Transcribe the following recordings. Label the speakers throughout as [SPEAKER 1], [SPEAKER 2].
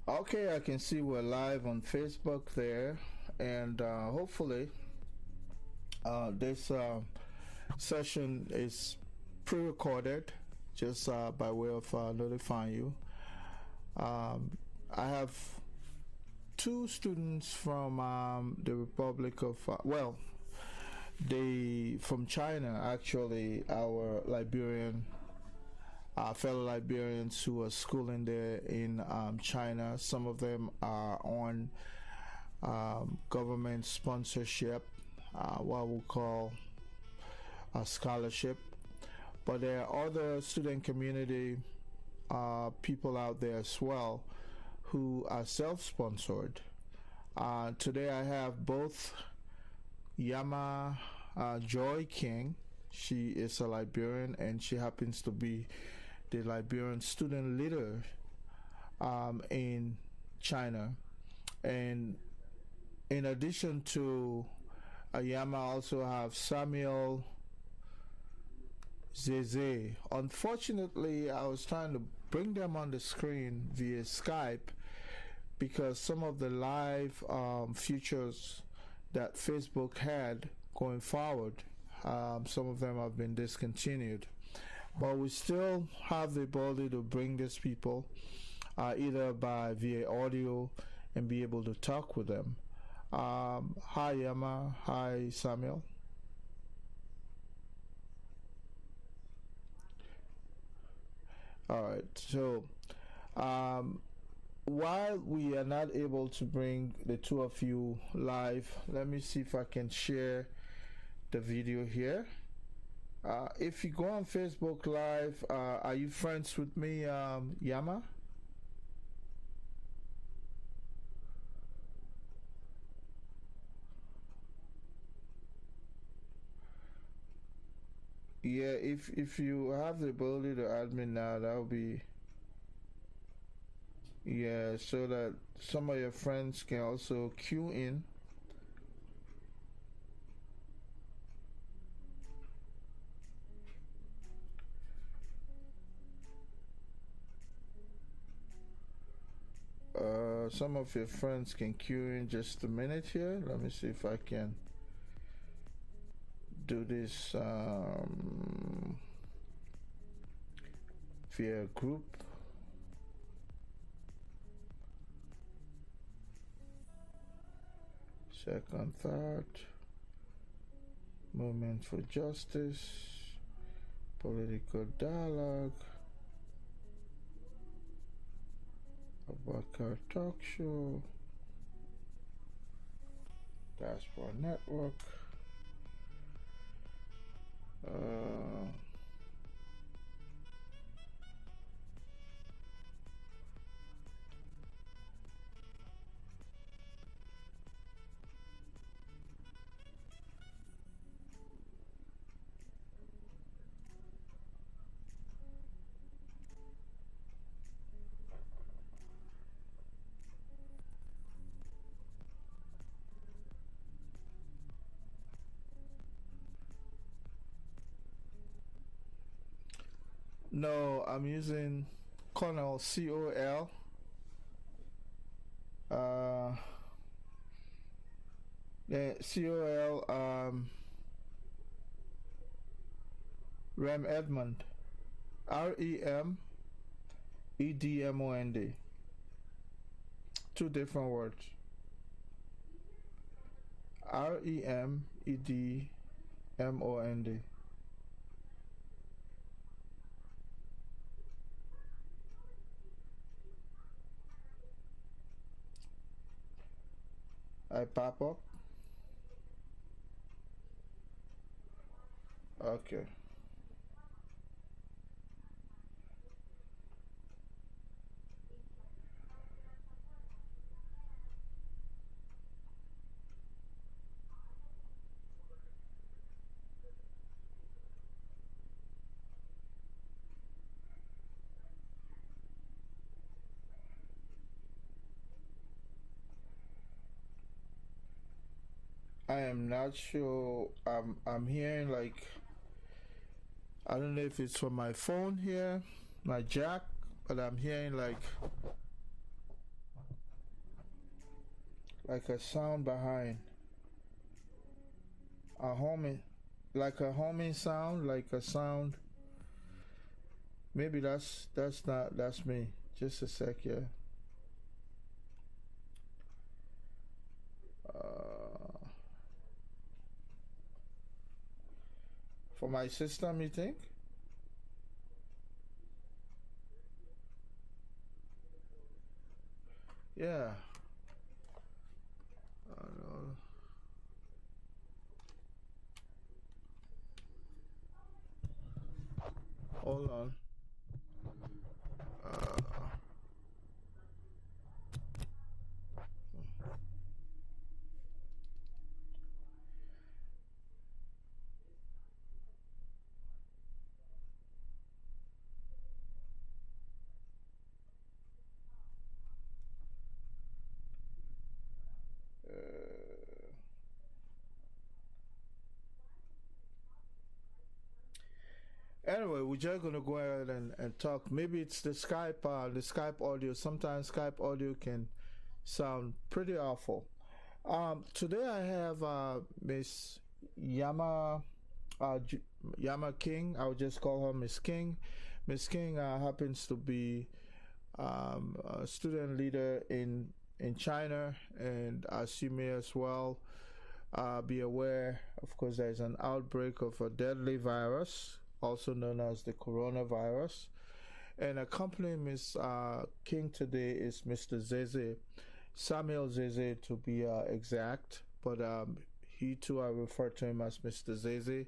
[SPEAKER 1] Okay, I can see we're live on Facebook there, and hopefully this session is pre-recorded just by way of notifying you. I have two students from the Republic of, from China, actually, our Liberian fellow Liberians who are schooling there in China. Some of them are on government sponsorship, what we call a scholarship. But there are other student community people out there as well who are self-sponsored. Today I have both Yama Joy King. She is a Liberian and she happens to be the Liberian student leader in China. And in addition to Ayama, I also have Samuel Zeze. Unfortunately, I was trying to bring them on the screen via Skype because some of the live features that Facebook had going forward, some of them have been discontinued. But we still have the ability to bring these people either by via audio and be able to talk with them. Hi Yama, hi Samuel. All right, so while we are not able to bring the two of you live, let me see if I can share the video here. If you go on Facebook Live, are you friends with me, Yama? Yeah, if you have the ability to add me now, that would be, yeah, so that some of your friends can also queue in. Some of your friends can queue in just a minute here. Let me see if I can do this via group. Second thought, movement for justice, political dialogue, Abakar talk show, Diaspora Network, no, I'm using Connell, COL. Yeah, COL, Rem Edmond, REMEDMOND. Two different words. REMEDMOND. I pop up. Okay. I am not sure. I'm hearing like, I don't know if it's from my phone here, my jack, but I'm hearing like like a sound behind a homing, like a homing sound, like a sound. Maybe that's me. Just a sec, yeah. Uh, for my system, you think? Yeah. Uh, hold on. Uh, anyway, we're just gonna go ahead and talk. Maybe it's the Skype audio. Sometimes Skype audio can sound pretty awful. Today I have Miss Yama, uh, Yama King. I'll just call her Miss King. Miss King happens to be a student leader in China, and as you may as well be aware, of course, there's an outbreak of a deadly virus, also known as the coronavirus. And accompanying Miss King today is Mr. Zeze, Samuel Zeze to be exact, but he too, I refer to him as Mr. Zeze.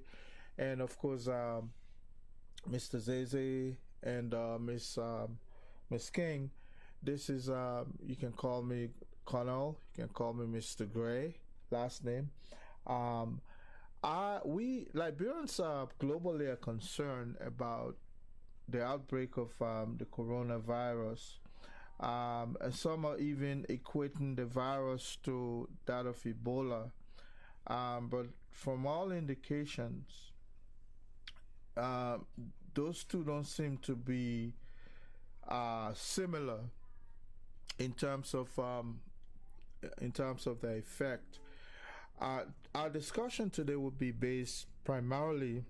[SPEAKER 1] And of course, Mr. Zeze and Miss King, this is, you can call me Connell, you can call me Mr. Gray, last name. Um, we Liberians globally are concerned about the outbreak of the coronavirus. And some are even equating the virus to that of Ebola. But from all indications, uh, those two don't seem to be similar in terms of the effect. Our discussion today will be based primarily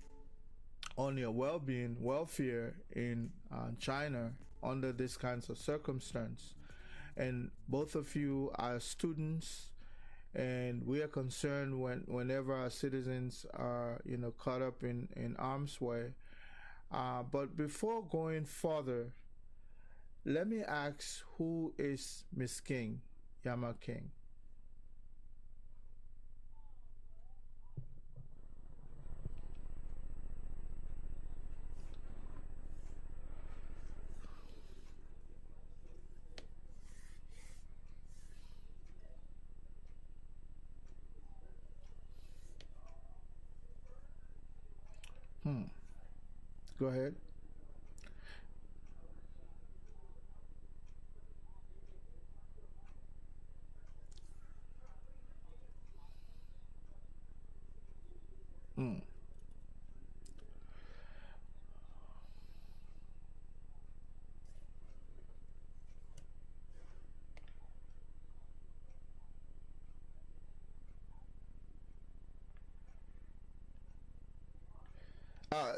[SPEAKER 1] on your well-being, welfare in China under these kinds of circumstance. And both of you are students, and we are concerned whenever our citizens are, caught up in harm's way. But before going further, let me ask, who is Miss King, Yama King? Hmm. Go ahead. Hmm.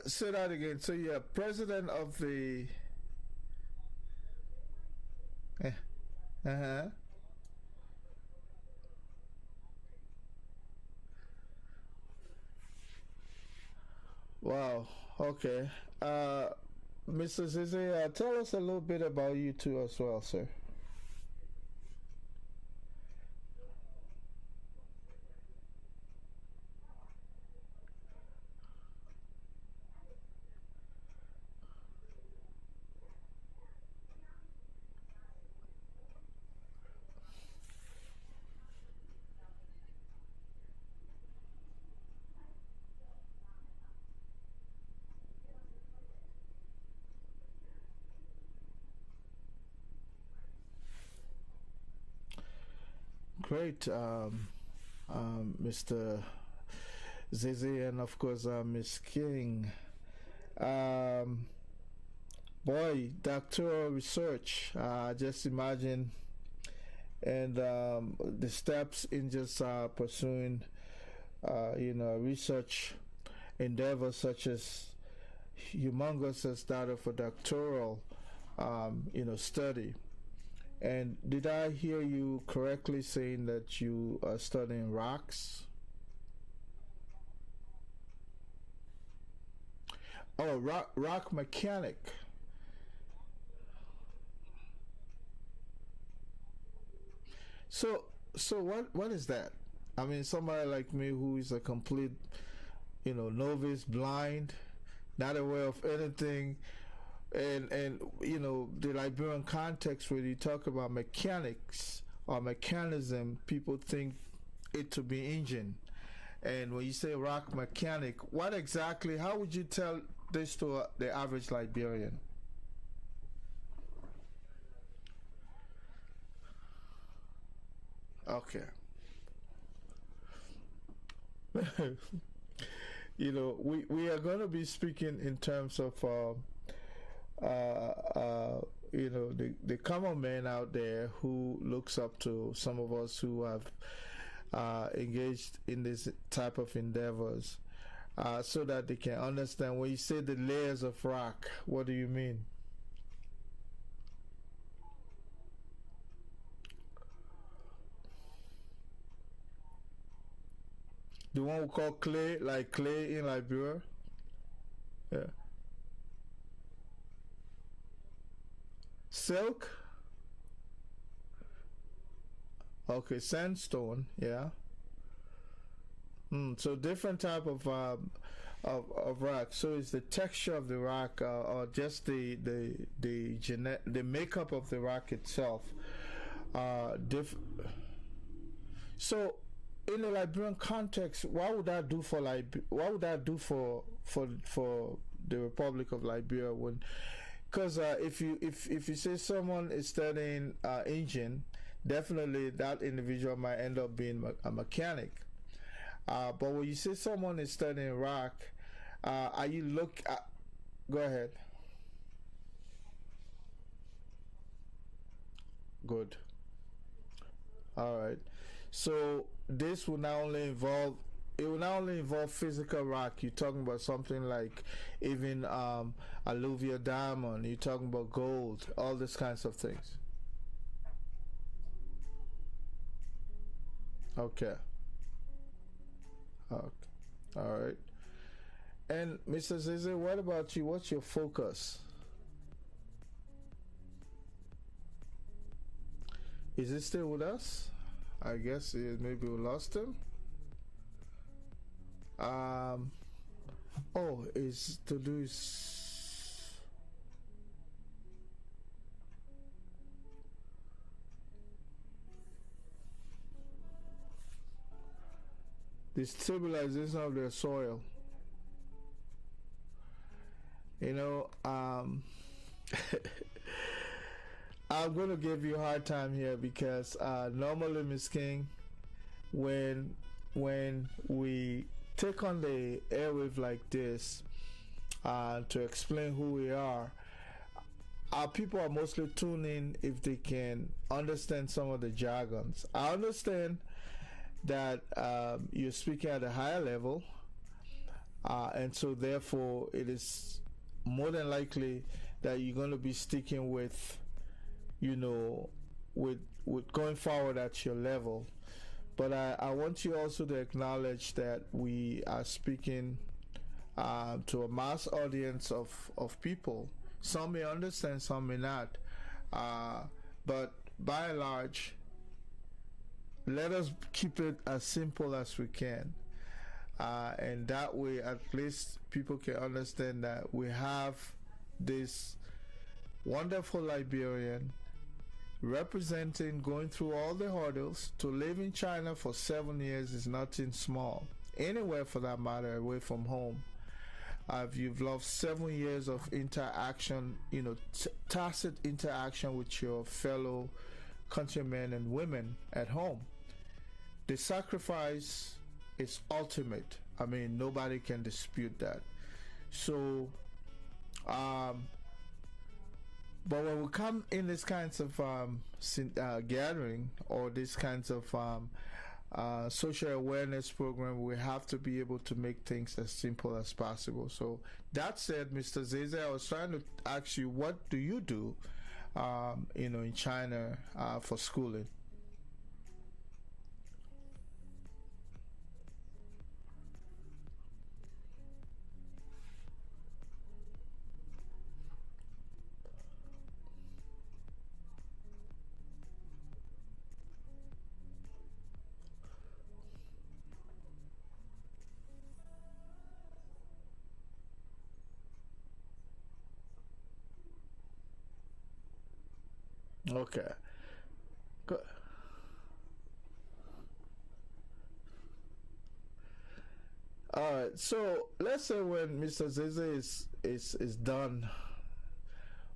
[SPEAKER 1] Say that again. So you're president of the. Uh huh. Wow. Okay. Uh, Mr. Zizi, tell us a little bit about you too as well, sir. Great, Mr. Zizi, and of course, Miss King. Um, Boy, doctoral research. Just imagine and the steps in just pursuing, research endeavors such as humongous as data for doctoral, study. And did I hear you correctly saying that you are studying rocks? Oh, rock mechanic. So what is that? I mean, somebody like me who is a complete, novice, blind, not aware of anything, and the Liberian context where you talk about mechanics or mechanism, people think it to be engine. And when you say rock mechanic, what exactly? How would you tell this to the average Liberian? Okay. We are going to be speaking in terms of the common man out there who looks up to some of us who have engaged in this type of endeavors, so that they can understand. When you say the layers of rock, what do you mean? The one we call clay, like clay in Liberia? Yeah. Silk? Okay, sandstone, yeah. So different type of rock. So it's the texture of the rock, or just the makeup of the rock itself. Diff- so in the Liberian context, what would that do for what would that do for the Republic of Liberia? When, because if you say someone is studying engine, definitely that individual might end up being a mechanic. But when you say someone is studying rock, are you look? Go ahead. Good. All right. So this will not only involve, it will not only involve physical rock. You're talking about something like even alluvial diamond. You're talking about gold, all these kinds of things. Okay. Okay. All right. And Mr. Zeze, what about you? What's your focus? Is it still with us? I guess maybe we lost him. Um. Oh, it's to do the stabilization of the soil. You know, I'm going to give you a hard time here because normally, Miss King, when when we take on the airwave like this to explain who we are, our people are mostly tuning if they can understand some of the jargons. I understand that you're speaking at a higher level, and so therefore it is more than likely that you're going to be sticking with, you know, with going forward at your level. But I want you also to acknowledge that we are speaking to a mass audience of people. Some may understand, some may not. Uh, but by and large, let us keep it as simple as we can. And that way, at least people can understand that we have this wonderful Liberian representing, going through all the hurdles. To live in China for 7 years is nothing small. Anywhere for that matter, away from home. You've loved 7 years of interaction, tacit interaction with your fellow countrymen and women at home. The sacrifice is ultimate. I mean, nobody can dispute that. So, um, But when we come in these kinds of gathering or these kinds of social awareness program, we have to be able to make things as simple as possible. So that said, Mr. Zeze, I was trying to ask you, what do you do, in China for schooling? Okay. Good. All right. So let's say when Mr. Zeze is done,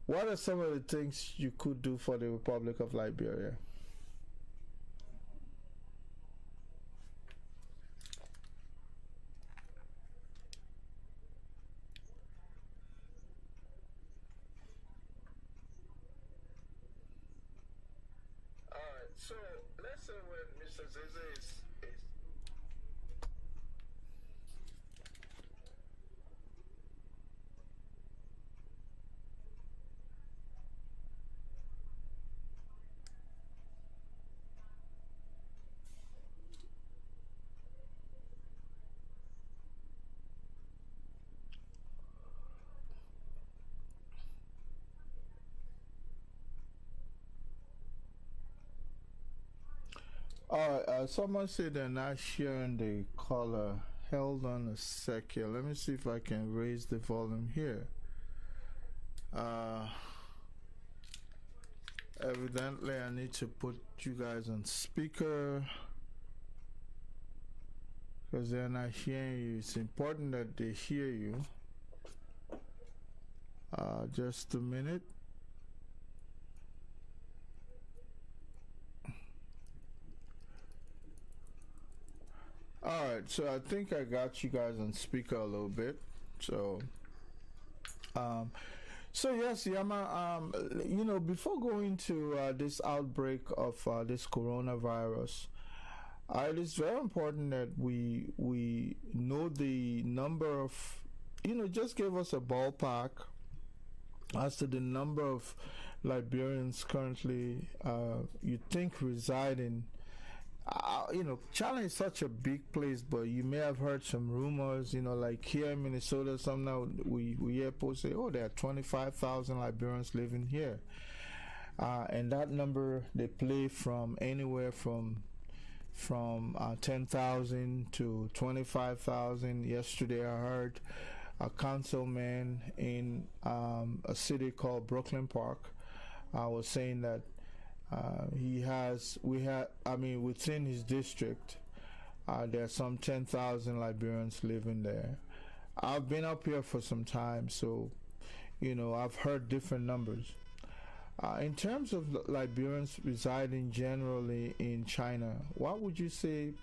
[SPEAKER 1] what are some of the things you could do for the Republic of Liberia? All right. So let's say when Mr. Zeze is someone said they're not sharing the color. Hold on a second. Let me see if I can raise the volume here. Uh, Evidently, I need to put you guys on speaker because they're not hearing you. It's important that they hear you. Just a minute. All right, so I think I got you guys on speaker a little bit. So, um, yes, Yama. Before going to this outbreak of this coronavirus, it is very important that we know the number of, just give us a ballpark as to the number of Liberians currently you think reside in. China is such a big place, but you may have heard some rumors, like here in Minnesota, some now we hear people say, oh, there are 25,000 Liberians living here. And that number, they play from anywhere from 10,000 to 25,000. Yesterday I heard a councilman in a city called Brooklyn Park was saying that within his district, there are some 10,000 Liberians living there. I've been up here for some time, so, I've heard different numbers. In terms of Liberians residing generally in China, what would you say,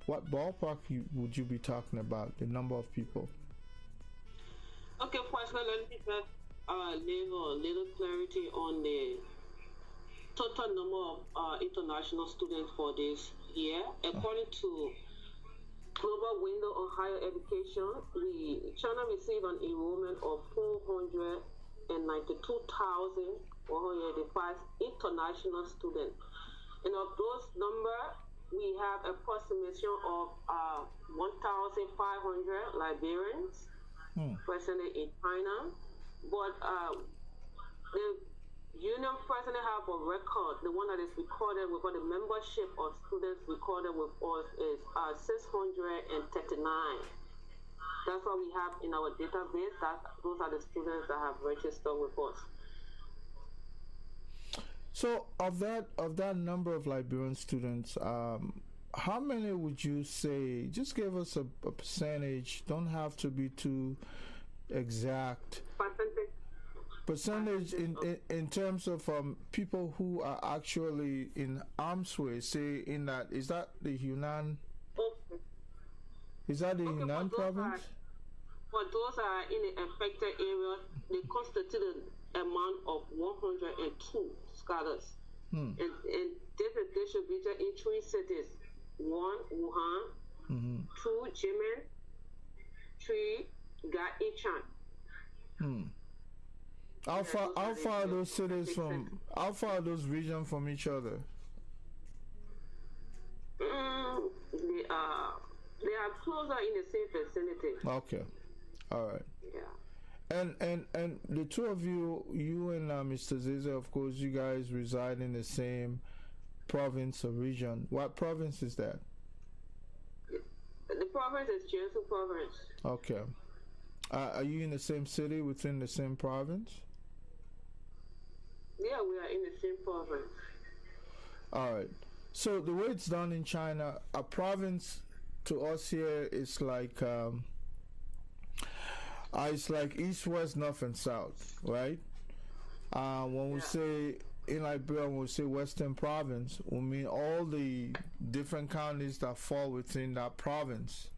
[SPEAKER 1] what ballpark would you be talking about, the number of people?
[SPEAKER 2] Okay, first let me give a little clarity on the total number of international students for this year. According to Global Window on Higher Education, China received an enrollment of 492,185 international students. And of those numbers, we have approximation of 1,500 Liberians presently in China. But the union presently have a record. The one that is recorded with the membership of students recorded with us is 639. That's what we have in our database. Those are the students that have registered with us.
[SPEAKER 1] So of that number of Liberian students, how many would you say? Just give us a percentage. Don't have to be too exact. Percentage in terms of people who are actually in arms race. Say is that the Yunnan?
[SPEAKER 2] Okay.
[SPEAKER 1] Is that the Yunnan province?
[SPEAKER 2] For those are in the affected area, they constitute amount of 102 scholars. And this is distributed in 3 cities. 1, Wuhan, 2, Jimen, 3, Gaichan.
[SPEAKER 1] How far are those cities from? How far are those regions from each other?
[SPEAKER 2] They are closer in the same vicinity.
[SPEAKER 1] Okay, all right.
[SPEAKER 2] Yeah.
[SPEAKER 1] And the two of you, and Mr. Zeze, of course, you guys reside in the same province or region. What province is that?
[SPEAKER 2] The province is Jiangsu province.
[SPEAKER 1] Okay. Are you in the same city within the same province?
[SPEAKER 2] Yeah, we are in the same province.
[SPEAKER 1] All right. So the way it's done in China, a province to us here is like it's like east, west, north, and south, right? When we say in Liberia, when we say Western Province, we mean all the different counties that fall within that province.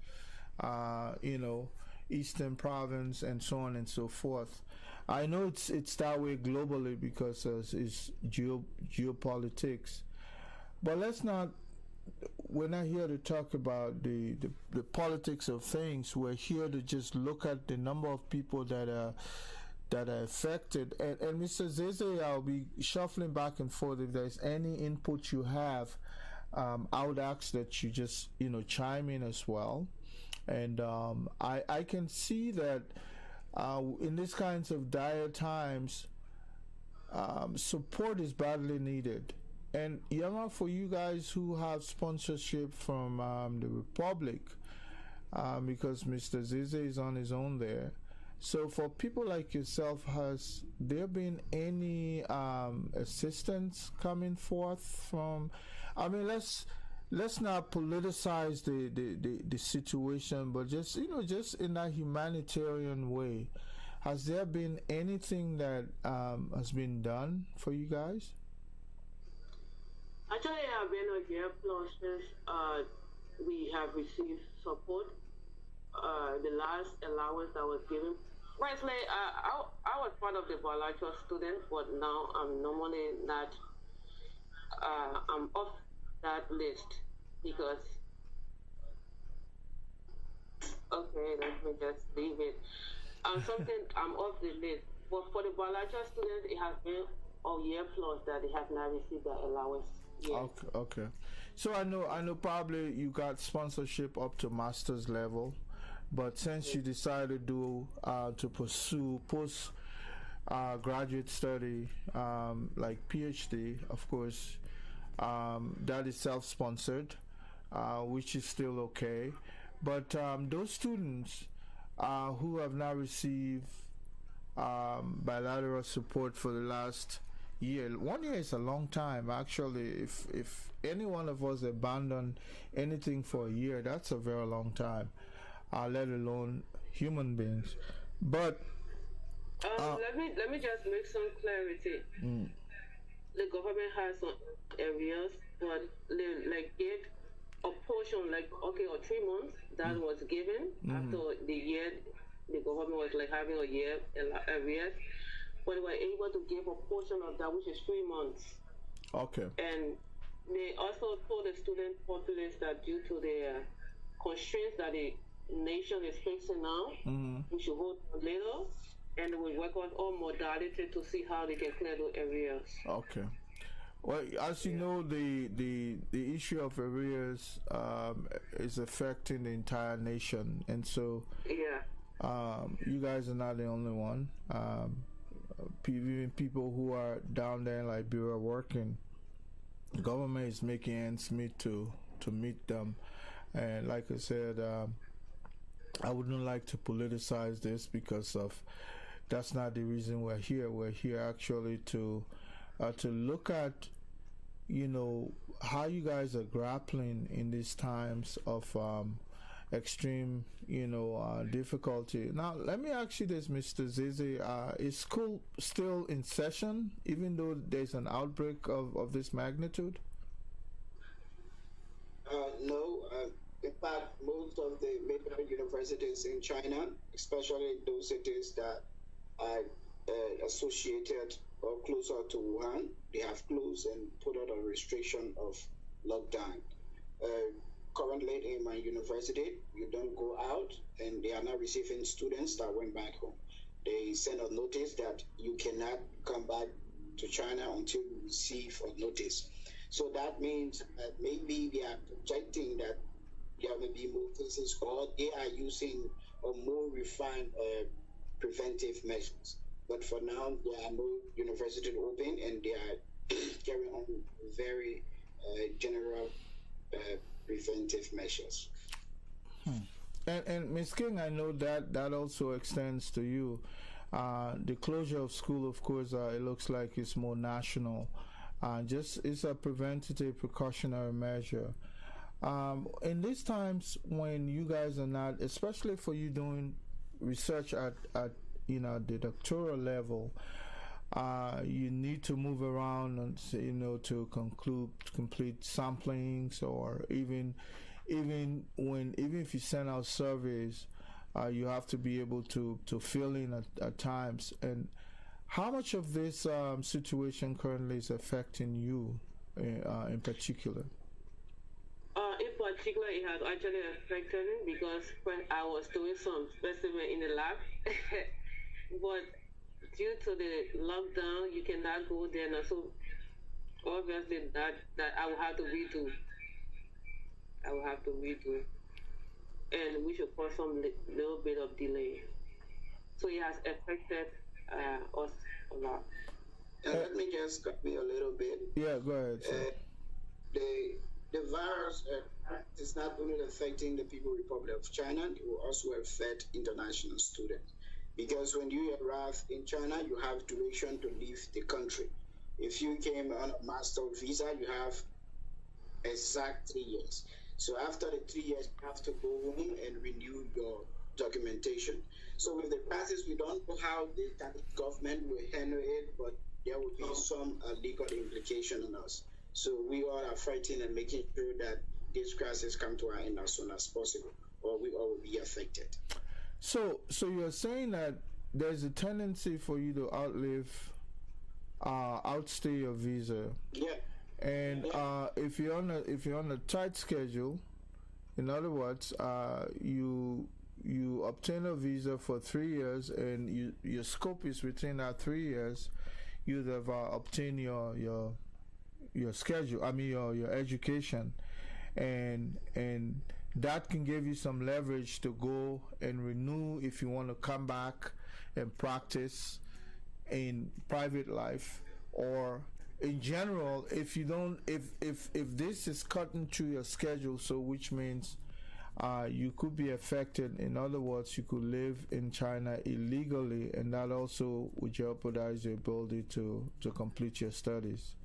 [SPEAKER 1] Eastern Province, and so on and so forth. I know it's that way globally because it's geopolitics. But we're not here to talk about the politics of things. We're here to just look at the number of people that are affected. And Mr. Zeze, I'll be shuffling back and forth. If there's any input you have, I would ask that you just chime in as well. And I can see that in these kinds of dire times, support is badly needed. And Yama, for you guys who have sponsorship from the Republic, because Mr. Zeze is on his own there. So for people like yourself, has there been any assistance coming forth from? I mean, let's not politicize the situation, but just just in that humanitarian way, has there been anything that has been done for you guys?
[SPEAKER 2] Actually, I have been a year plus since we have received support. The last allowance that was given. Firstly, I was part of the bilateral students, but now I'm normally not. I'm off that list because. Okay, let me just leave it. I'm off the list. But for the bilateral students, it has been a year plus that they have not received that allowance yet.
[SPEAKER 1] Okay. So I know probably you got sponsorship up to master's level, but since you decided to pursue post graduate study like PhD, of course, that is self-sponsored, which is still okay. But those students who have now received bilateral support for the last year. 1 year is a long time, actually. If any one of us abandon anything for a year, that's a very long time, let alone human beings. But
[SPEAKER 2] let me just make some clarity. The government has some areas, but they gave a portion, or 3 months that was given after the year. The government was having a year arrears, but they were able to give a portion of that, which is 3 months.
[SPEAKER 1] Okay.
[SPEAKER 2] And they also told the student populace that due to the constraints that the nation is facing now, we should hold a little, and we work on all modality to see how they can clear those areas.
[SPEAKER 1] Okay. Well, as you know, the issue of arrears is affecting the entire nation, and so you guys are not the only one. Even people who are down there in Liberia working, the government is making ends meet to meet them. And like I said, I wouldn't like to politicize this because of that's not the reason we're here. We're here actually to look at how you guys are grappling in these times of extreme difficulty. Now let me ask you this, Mr. Zeze, is school still in session even though there's an outbreak of this magnitude?
[SPEAKER 3] No. In fact, most of the major universities in China, especially those cities that are associated or closer to Wuhan, they have closed and put out a restriction of lockdown. Currently in my university, you don't go out, and they are now receiving students that went back home. They send a notice that you cannot come back to China until you receive a notice. So that means that maybe they are projecting that there may be more cases, or they are using a more refined preventive measures. But for now, there are no universities open, and they are carrying on very general preventive measures.
[SPEAKER 1] And Ms. King, I know that also extends to you. The closure of school, of course, it looks like it's more national. Just it's a preventative, precautionary measure. In these times when you guys are not, especially for you doing research at the doctoral level, you need to move around and to complete samplings, or even if you send out surveys, you have to be able to fill in at times. And how much of this situation currently is affecting you in particular?
[SPEAKER 2] In particular, it has actually affected me because when I was doing some specimen in the lab, but due to the lockdown, you cannot go there now. So obviously that I will have to redo. And which will cause some little bit of delay. So it has affected us a lot.
[SPEAKER 3] Let me just cut me a little bit.
[SPEAKER 1] Yeah, go ahead.
[SPEAKER 3] The virus is not only affecting the People's Republic of China, it will also affect international students. Because when you arrive in China, you have duration to leave the country. If you came on a master visa, you have exact 3 years. So after the 3 years, you have to go home and renew your documentation. So with the crisis, we don't know how the Chinese government will handle it, but there will be some legal implication on us. So we all are fighting and making sure that this crisis come to an end as soon as possible, or we all will be affected.
[SPEAKER 1] So you're saying that there's a tendency for you to outstay your visa.
[SPEAKER 3] Yeah.
[SPEAKER 1] And if you're on a tight schedule, in other words, you obtain a visa for 3 years, and your scope is within that 3 years, you'd have obtained your schedule. I mean your education, and that can give you some leverage to go and renew if you want to come back and practice in private life, or in general, if this is cut into your schedule, so which means you could be affected. In other words, you could live in China illegally, and that also would jeopardize your ability to complete your studies.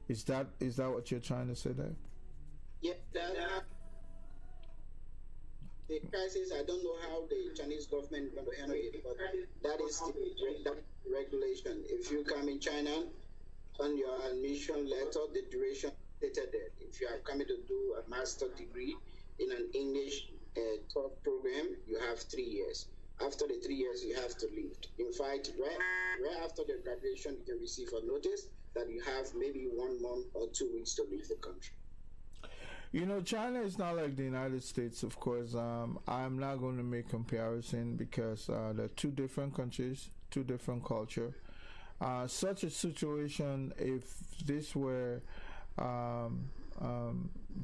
[SPEAKER 1] Is that what you're trying to say there?
[SPEAKER 3] Yeah, the crisis, I don't know how the Chinese government is going to handle it, but that is the regulation. If you come in China, on your admission letter, the duration stated there. If you are coming to do a master degree in an English talk program, you have 3 years. After the 3 years, you have to leave. In fact, right after the graduation, you can receive a notice that you have maybe 1 month or 2 weeks to leave the country.
[SPEAKER 1] China is not like the United States, of course. I'm not going to make comparison because they're two different countries, two different culture. Such a situation, if this were the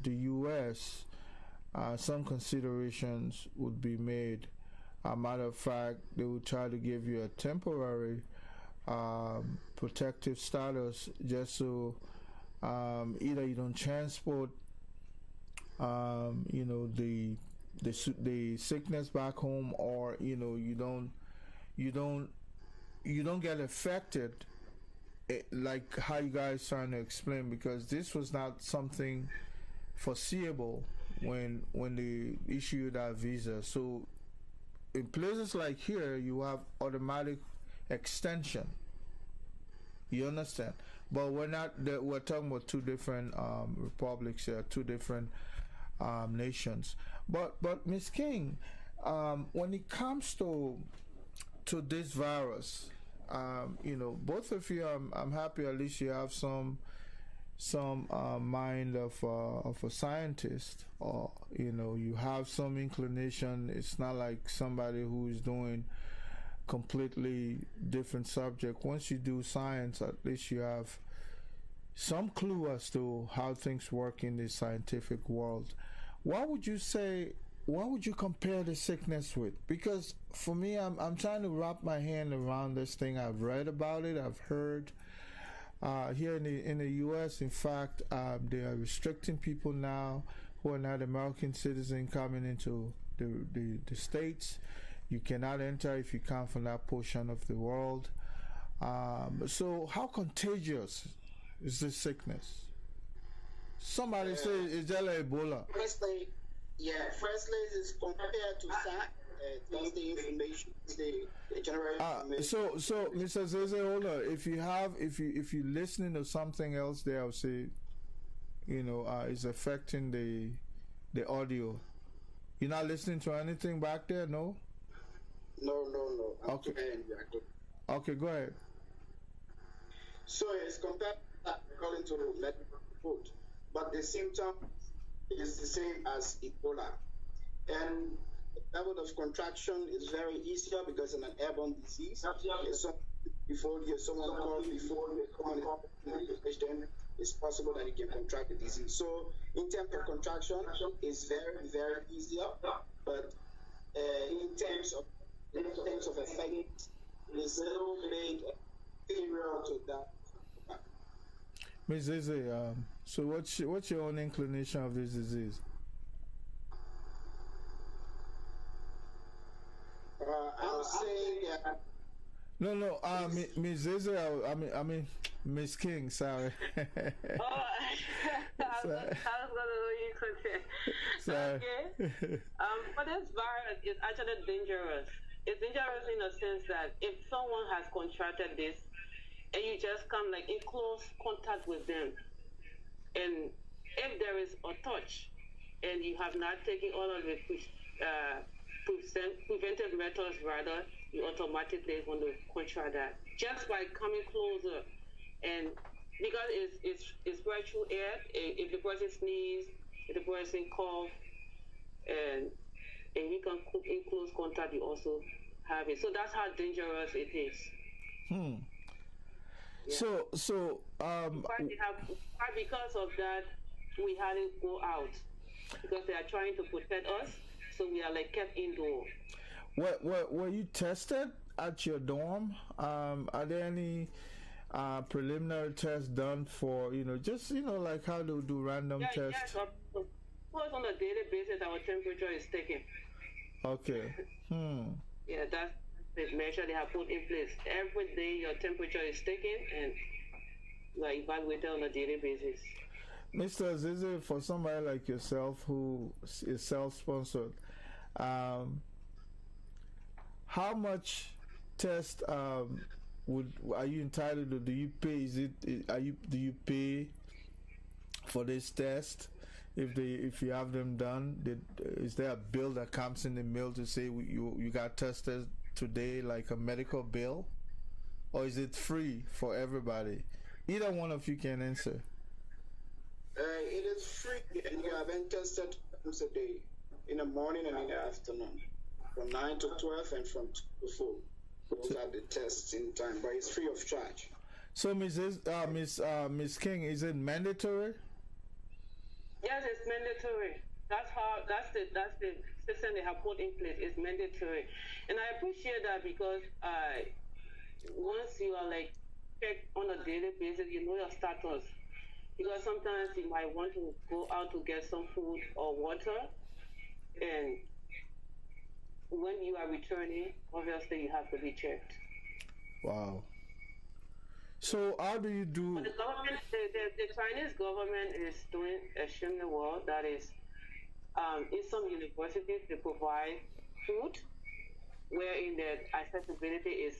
[SPEAKER 1] U.S., some considerations would be made. Matter of fact, they would try to give you a temporary protective status, just so either you don't transport the sickness back home, or you don't get affected, like how you guys trying to explain, because this was not something foreseeable when they issued that visa. So in places like here, you have automatic extension. You understand? But we're talking about two different republics here, two different nations. But Ms. King, when it comes to this virus, both of you, I'm happy at least you have some mind of a scientist, or you have some inclination. It's not like somebody who is doing completely different subject. Once you do science, at least you have some clue as to how things work in the scientific world. What would you say? What would you compare the sickness with? Because for me, I'm trying to wrap my hand around this thing. I've read about it. I've heard. Here in the U.S., in fact, they are restricting people now who are not American citizens coming into the states. You cannot enter if you come from that portion of the world. So how contagious is this sickness? Somebody say it's just like Ebola.
[SPEAKER 3] Firstly, it's compared to SARS. That's the information, the general information.
[SPEAKER 1] So Mr. Zeze, hold on. If you're listening to something else there, I'll say, it's affecting the audio. You're not listening to anything back there, no?
[SPEAKER 3] No.
[SPEAKER 1] Okay. Okay, go ahead.
[SPEAKER 3] So it's compared according to the medical report, but the symptom is the same as Ebola, and the level of contraction is very easier because it's an airborne disease. Someone called before you come and it's possible that you can contract the disease. So in terms of contraction, it's very, very easier, but in terms of effect, it's a little bit inferior to that.
[SPEAKER 1] Ms. Zeze, so what's your own inclination of this disease?
[SPEAKER 3] I'm saying that.
[SPEAKER 1] No, Ms. Zeze, I mean, Miss King, sorry.
[SPEAKER 2] I was going to you could say.
[SPEAKER 1] Sorry.
[SPEAKER 2] Okay. But this virus is actually dangerous. It's dangerous in the sense that if someone has contracted this and you just come like in close contact with them, and if there is a touch and you have not taken all of the preventive methods, rather, you automatically going to contract that just by coming closer. And because it's right through air, if the person sneezes, if the person cough, and you can in close contact, you also have it. So that's how dangerous it is.
[SPEAKER 1] Yeah. So
[SPEAKER 2] because of that, we had to go out because they are trying to protect us. So we are like kept indoor.
[SPEAKER 1] Were you tested at your dorm? Are there any preliminary tests done for like how to do random tests?
[SPEAKER 2] Yes, of course, on a daily basis, our temperature is taken.
[SPEAKER 1] Okay.
[SPEAKER 2] Yeah, that's the measure they have put in place. Every day, your temperature is taken, and you are evaluated on a daily basis.
[SPEAKER 1] Mr. Zeze, for somebody like yourself who is self-sponsored, how much test are you entitled to? Do you pay? Do you pay for this test? If you have them done, is there a bill that comes in the mail to say you got tested today, like a medical bill, or is it free for everybody? Either one of you can answer.
[SPEAKER 3] It is free, and you have been tested once a day, in the morning and in the afternoon, from 9 to 12 and from 2 to 4. Those are the tests in time, but it's free of charge.
[SPEAKER 1] So, Miss King, is it mandatory?
[SPEAKER 2] Yes, it's mandatory. That's the system they have put in place. It's mandatory, and I appreciate that because once you are like checked on a daily basis, you know your status. Because sometimes you might want to go out to get some food or water, and when you are returning, obviously you have to be checked.
[SPEAKER 1] Wow. So how do you do?
[SPEAKER 2] But the government, the Chinese government is doing extremely well. That is, in some universities they provide food, wherein the accessibility is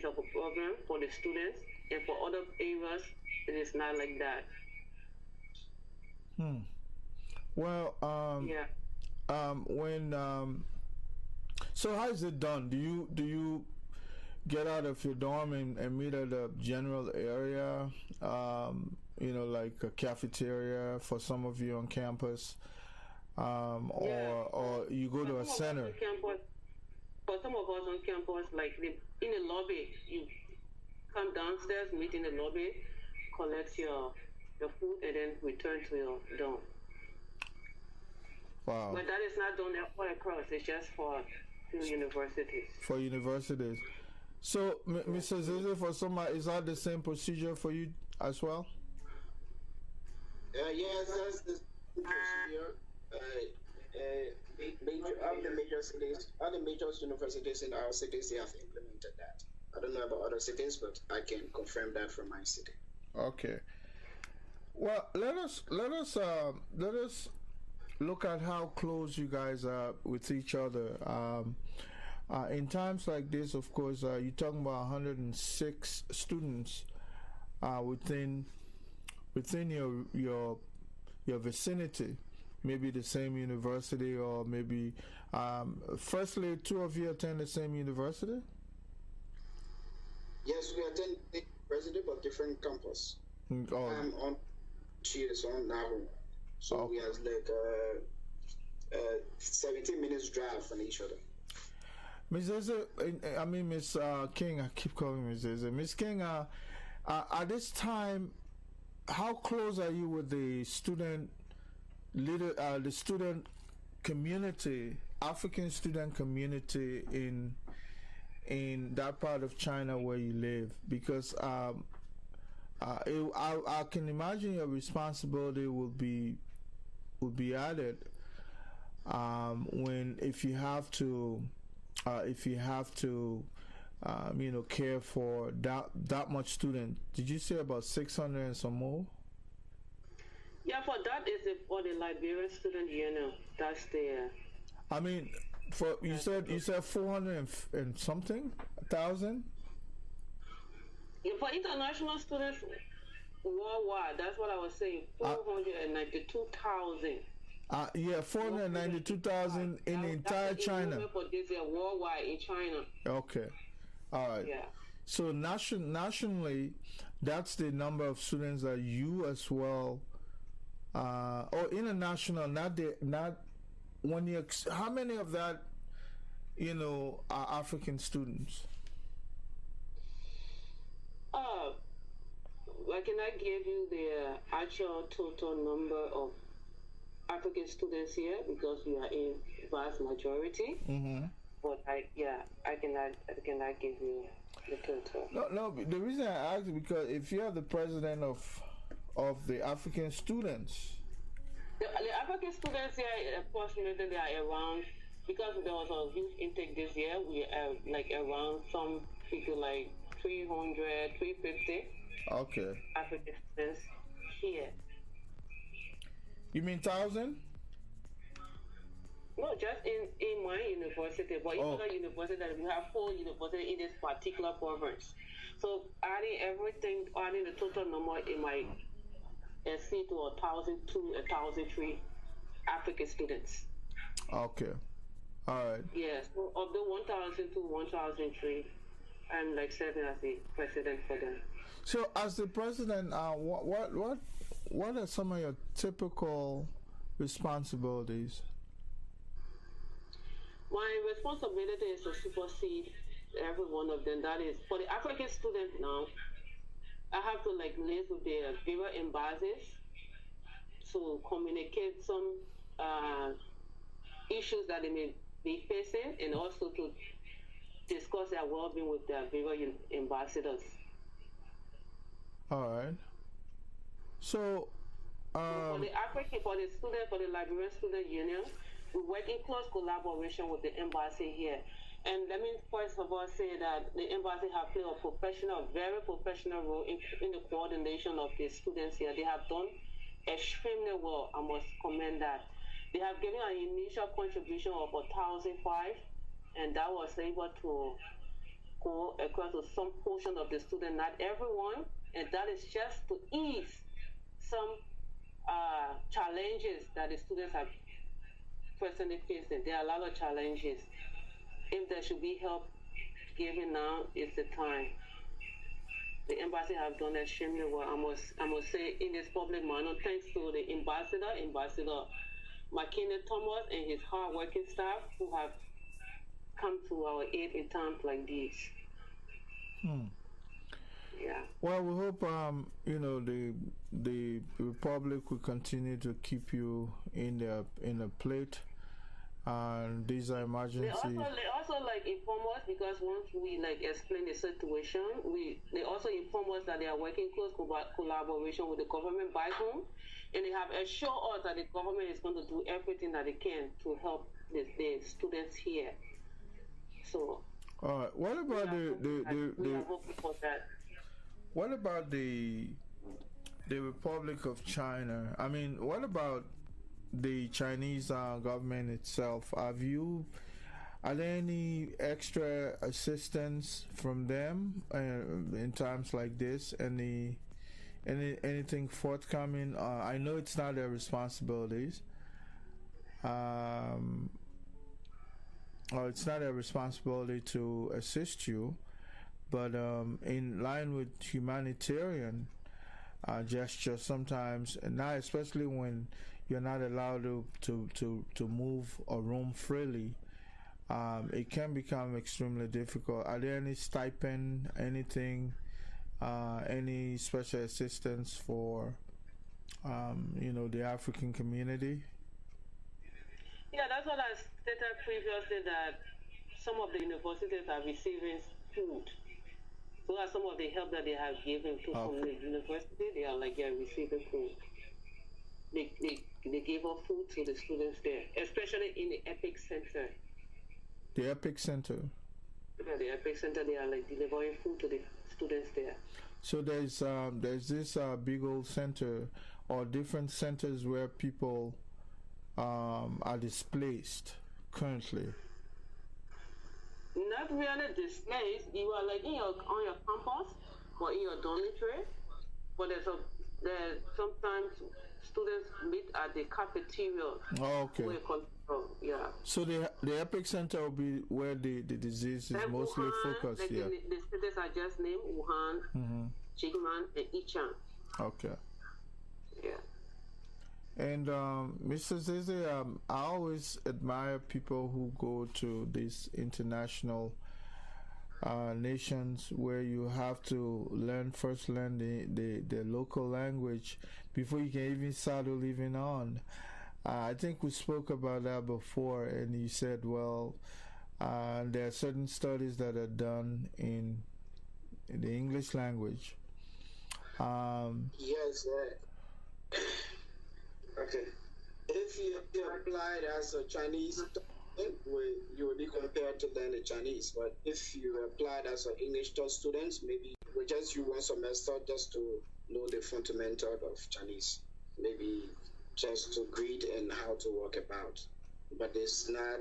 [SPEAKER 2] a problem for the students, and for other areas it is not like that.
[SPEAKER 1] Well, so how is it done? Do get out of your dorm and meet at a general area, like a cafeteria for some of you on campus, or you go to a center.
[SPEAKER 2] For some of us on campus, like in the lobby, you come downstairs, meet in the lobby, collect your food, and then return to your dorm.
[SPEAKER 1] Wow.
[SPEAKER 2] But that is not done all across. It's just for few universities.
[SPEAKER 1] For universities. So, Mr. Zeze, for somebody, is that the same procedure for you as well?
[SPEAKER 3] Yes, that's the procedure. All the major universities in our cities, they have implemented that. I don't know about other cities, but I can confirm that from my city.
[SPEAKER 1] Okay. Well, let us look at how close you guys are with each other. In times like this, of course, you're talking about 106 students within your vicinity, maybe the same university, or maybe firstly, two of you attend the same university?
[SPEAKER 3] Yes, we attend the university, but different campus.
[SPEAKER 1] Oh.
[SPEAKER 3] I'm on Cheers on now. So we have like 17 minutes drive from each other.
[SPEAKER 1] Miss King, I keep calling Miss Zeze. Miss King, at this time, how close are you with the student community, African student community in that part of China where you live? Because I can imagine your responsibility will be added if you have to care for that much student. Did you say about 600 and some more?
[SPEAKER 2] Yeah, for that is for the Liberian Student Union. That's there.
[SPEAKER 1] I mean, you said 400 and something thousand.
[SPEAKER 2] Yeah, for international students worldwide, that's what I was saying. 492,000.
[SPEAKER 1] Yeah, 492,000 in the entire China.
[SPEAKER 2] For this year, worldwide in China.
[SPEAKER 1] Okay, all right.
[SPEAKER 2] Yeah.
[SPEAKER 1] So nationally, that's the number of students that you as well, or international. Not when you. How many of that, are African students?
[SPEAKER 2] I cannot give you the actual total number of African students here because we are in vast majority.
[SPEAKER 1] Mm-hmm.
[SPEAKER 2] But I cannot give you the total.
[SPEAKER 1] No. The reason I ask is because if you are the president of the African students,
[SPEAKER 2] the African students here, approximately they are around, because there was a huge intake this year. We are like around some people like 300, 350.
[SPEAKER 1] Okay.
[SPEAKER 2] African students here.
[SPEAKER 1] You mean 1,000?
[SPEAKER 2] No, just in my university, but in other universities, we have 4 universities in this particular province. So adding the total number, it might exceed to 1,002, 1,003 African students.
[SPEAKER 1] Okay. All right.
[SPEAKER 2] Yes. So of the 1,002, 1,003, I'm like serving as the president for them.
[SPEAKER 1] So as the president, what are some of your typical responsibilities?
[SPEAKER 2] My responsibility is to supersede every one of them. That is, for the African students now, I have to liaise with their various embassies to communicate some issues that they may be facing, and also to discuss their well-being with their various ambassadors.
[SPEAKER 1] All right. So,
[SPEAKER 2] for the Liberian Student Union, we work in close collaboration with the embassy here. And let me first of all say that the embassy have played a very professional role in the coordination of the students here. They have done extremely well. I must commend that. They have given an initial contribution of 1,005, and that was able to go across to some portion of the student, not everyone, and that is just to ease some challenges that the students are presently facing. There are a lot of challenges. If there should be help giving now is the time. The embassy have done extremely well. I must say in this public manner, thanks to the Ambassador McKinney Thomas and his hard-working staff who have come to our aid in times like these. Yeah.
[SPEAKER 1] Well, we hope the Republic will continue to keep you in the plate. And these are emergency.
[SPEAKER 2] They also like inform us, because once we like explain the situation, they also inform us that they are working close collaboration with the government back home, and they have assured us that the government is going to do everything that they can to help the students here. So.
[SPEAKER 1] All right. What about
[SPEAKER 2] we are hoping for that.
[SPEAKER 1] What about the Republic of China? I mean, what about the Chinese government itself? Are there any extra assistance from them in times like this? Anything forthcoming? I know it's not their responsibilities. It's not their responsibility to assist you, but in line with humanitarian gestures sometimes, and now especially when you're not allowed to move or roam freely, it can become extremely difficult. Are there any stipend, anything, any special assistance for the African community?
[SPEAKER 2] Yeah, that's what I stated previously, that some of the universities are receiving food. So that's some of the help that they have given to from the university. They are receiving food. They give out food to the students there, especially in the EPIC Center.
[SPEAKER 1] The EPIC Center?
[SPEAKER 2] Yeah, the EPIC Center, they are delivering food to the students there.
[SPEAKER 1] So there's this big old center, or different centers where people are displaced currently?
[SPEAKER 2] Not really displaced. You are on your campus or in your dormitory, but there's sometimes students meet at the cafeteria.
[SPEAKER 1] Oh, okay.
[SPEAKER 2] Yeah.
[SPEAKER 1] So the EPIC Center will be where the disease is mostly
[SPEAKER 2] Wuhan,
[SPEAKER 1] focused.
[SPEAKER 2] The cities I just named: Wuhan, Jingman, and Yichang.
[SPEAKER 1] Okay.
[SPEAKER 2] Yeah.
[SPEAKER 1] And Mr. Zeze, I always admire people who go to these international nations where you have to first learn the local language before you can even start living on. I think we spoke about that before, and you said, well, there are certain studies that are done in the English language.
[SPEAKER 3] Yes. Okay. If you applied as a Chinese student, you will be compared to learn the Chinese. But if you applied as an English student, maybe we just use one semester just to know the fundamental of Chinese. Maybe just to greet and how to walk about. But it's not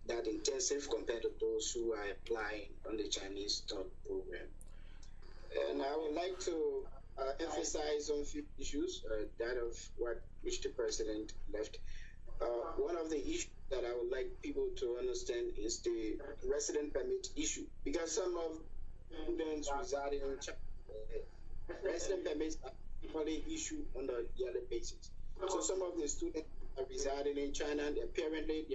[SPEAKER 3] that intensive compared to those who are applying on the Chinese program. And I would like to emphasize on a few issues, that of which the president left. One of the issues that I would like people to understand is the resident permit issue, because some of students residing in China, resident permits are typically issued on a yearly basis. So some of the students are residing in China, and apparently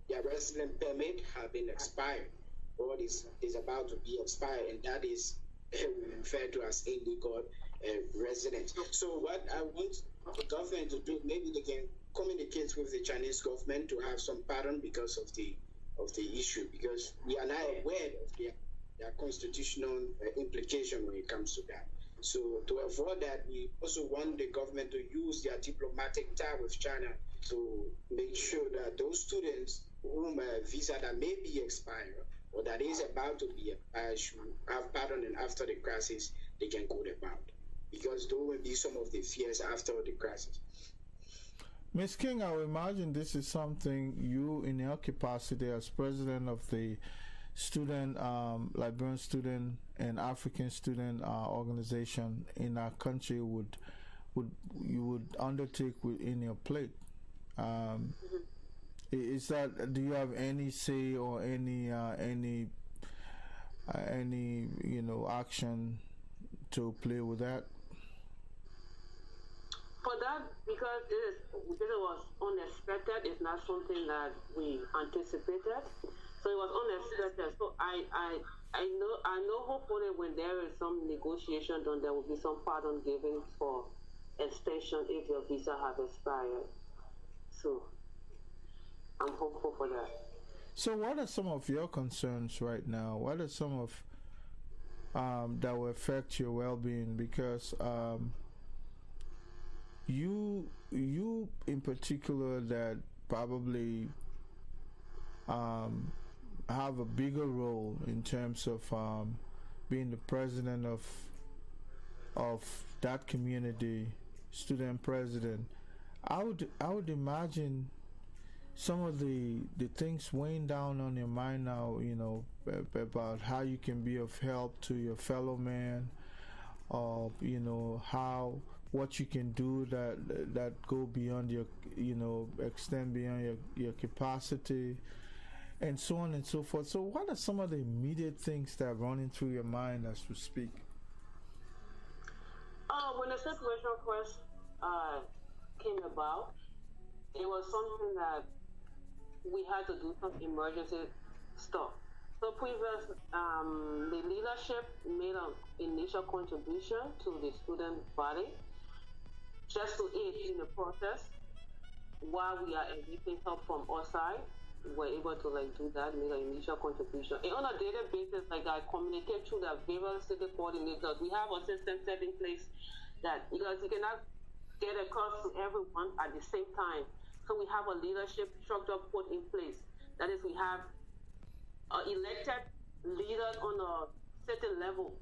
[SPEAKER 3] their resident permit have been expired, or is about to be expired, and that is referred to as illegal residents. So what I want the government to do, maybe they can communicate with the Chinese government to have some pardon because of the issue, because we are not aware of their constitutional implication when it comes to that. So to avoid that, we also want the government to use their diplomatic tie with China to make sure that those students whom a visa that may be expired or that is about to be expired should have pardon, and after the crisis they can go about, because there will be some of the fears after the crisis.
[SPEAKER 1] Ms. King, I would imagine this is something you, in your capacity as president of the Liberian Student and African Student Organization in our country, would undertake in your plate. Is that, do you have any say or any any action to play with that?
[SPEAKER 2] For that, because it was unexpected, it's not something that we anticipated. So it was unexpected. So I know hopefully when there is some negotiation done, there will be some pardon given for extension if your visa has expired. So I'm hopeful for that.
[SPEAKER 1] So what are some of your concerns right now? What are some of that will affect your well-being? Because you in particular that probably have a bigger role in terms of being the president of that community, student president. I would imagine some of the things weighing down on your mind now, about how you can be of help to your fellow man, or how what you can do that go beyond your, extend beyond your capacity, and so on and so forth. So what are some of the immediate things that are running through your mind as we speak?
[SPEAKER 2] When the situation first came about, it was something that we had to do some emergency stuff. So previous, the leadership made an initial contribution to the student body just to aid in the process while we are getting help from outside. We're able to do that, make an initial contribution. And on a daily basis, I communicate through the various city coordinators. We have a system set in place that, because you cannot get across to everyone at the same time. So we have a leadership structure put in place. That is, we have elected leaders on a certain level,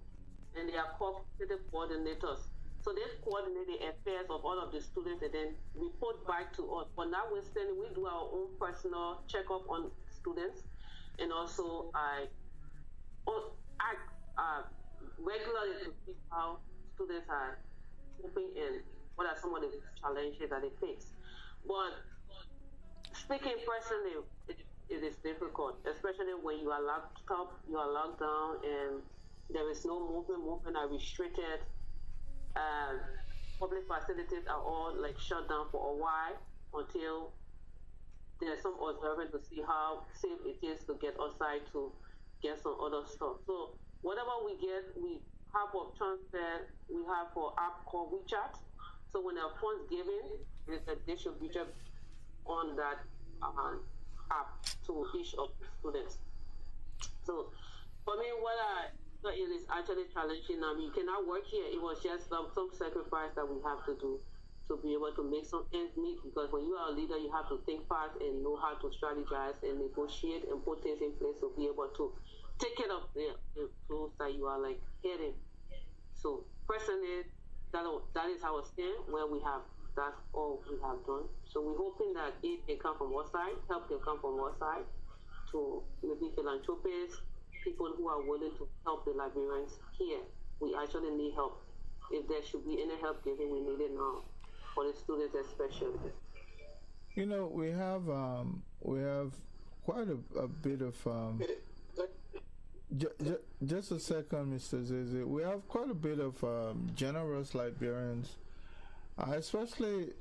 [SPEAKER 2] and they are called city coordinators. So they coordinate the affairs of all of the students and then report back to us. But notwithstanding, we do our own personal checkup on students, and also I act regularly to see how students are coping and what are some of the challenges that they face. But speaking personally, it is difficult, especially when you are locked up, you are locked down, and there is no movement. Movement are restricted. Public facilities are all shut down for a while until there's some observing to see how safe it is to get outside to get some other stuff. So whatever we get, we have for transfer, we have for app called WeChat. So when our funds given, they should reach up on that app to each of the students. So for me, it is actually challenging. You cannot work here. It was just some sacrifice that we have to do to be able to make some ends meet, because when you are a leader, you have to think fast and know how to strategize and negotiate and put things in place to be able to take care of the tools that you are heading. So personally, that is our stand where we have. That's all we have done. So we're hoping that it can come from our side, help can come from our side, to maybe philanthropists, people who are willing to help the Liberians here. We actually need help. If there should be any help given, we need it now, for the students especially.
[SPEAKER 1] We have quite a bit of just a second, Mr. Zeze. We have quite a bit of generous Liberians, especially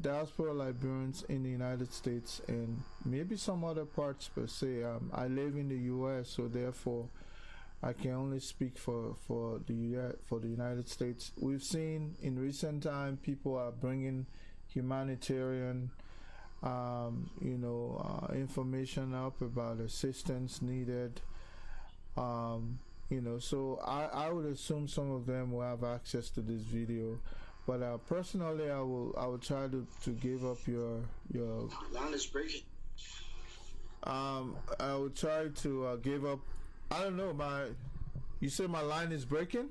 [SPEAKER 1] diaspora Liberians in the United States and maybe some other parts per se. I live in the U.S., so therefore I can only speak for the United States. We've seen in recent time people are bringing humanitarian information up about assistance needed. So I would assume some of them will have access to this video. But personally, I will try to give up your
[SPEAKER 3] line is breaking.
[SPEAKER 1] I will try to give up. I don't know. You say my line is breaking?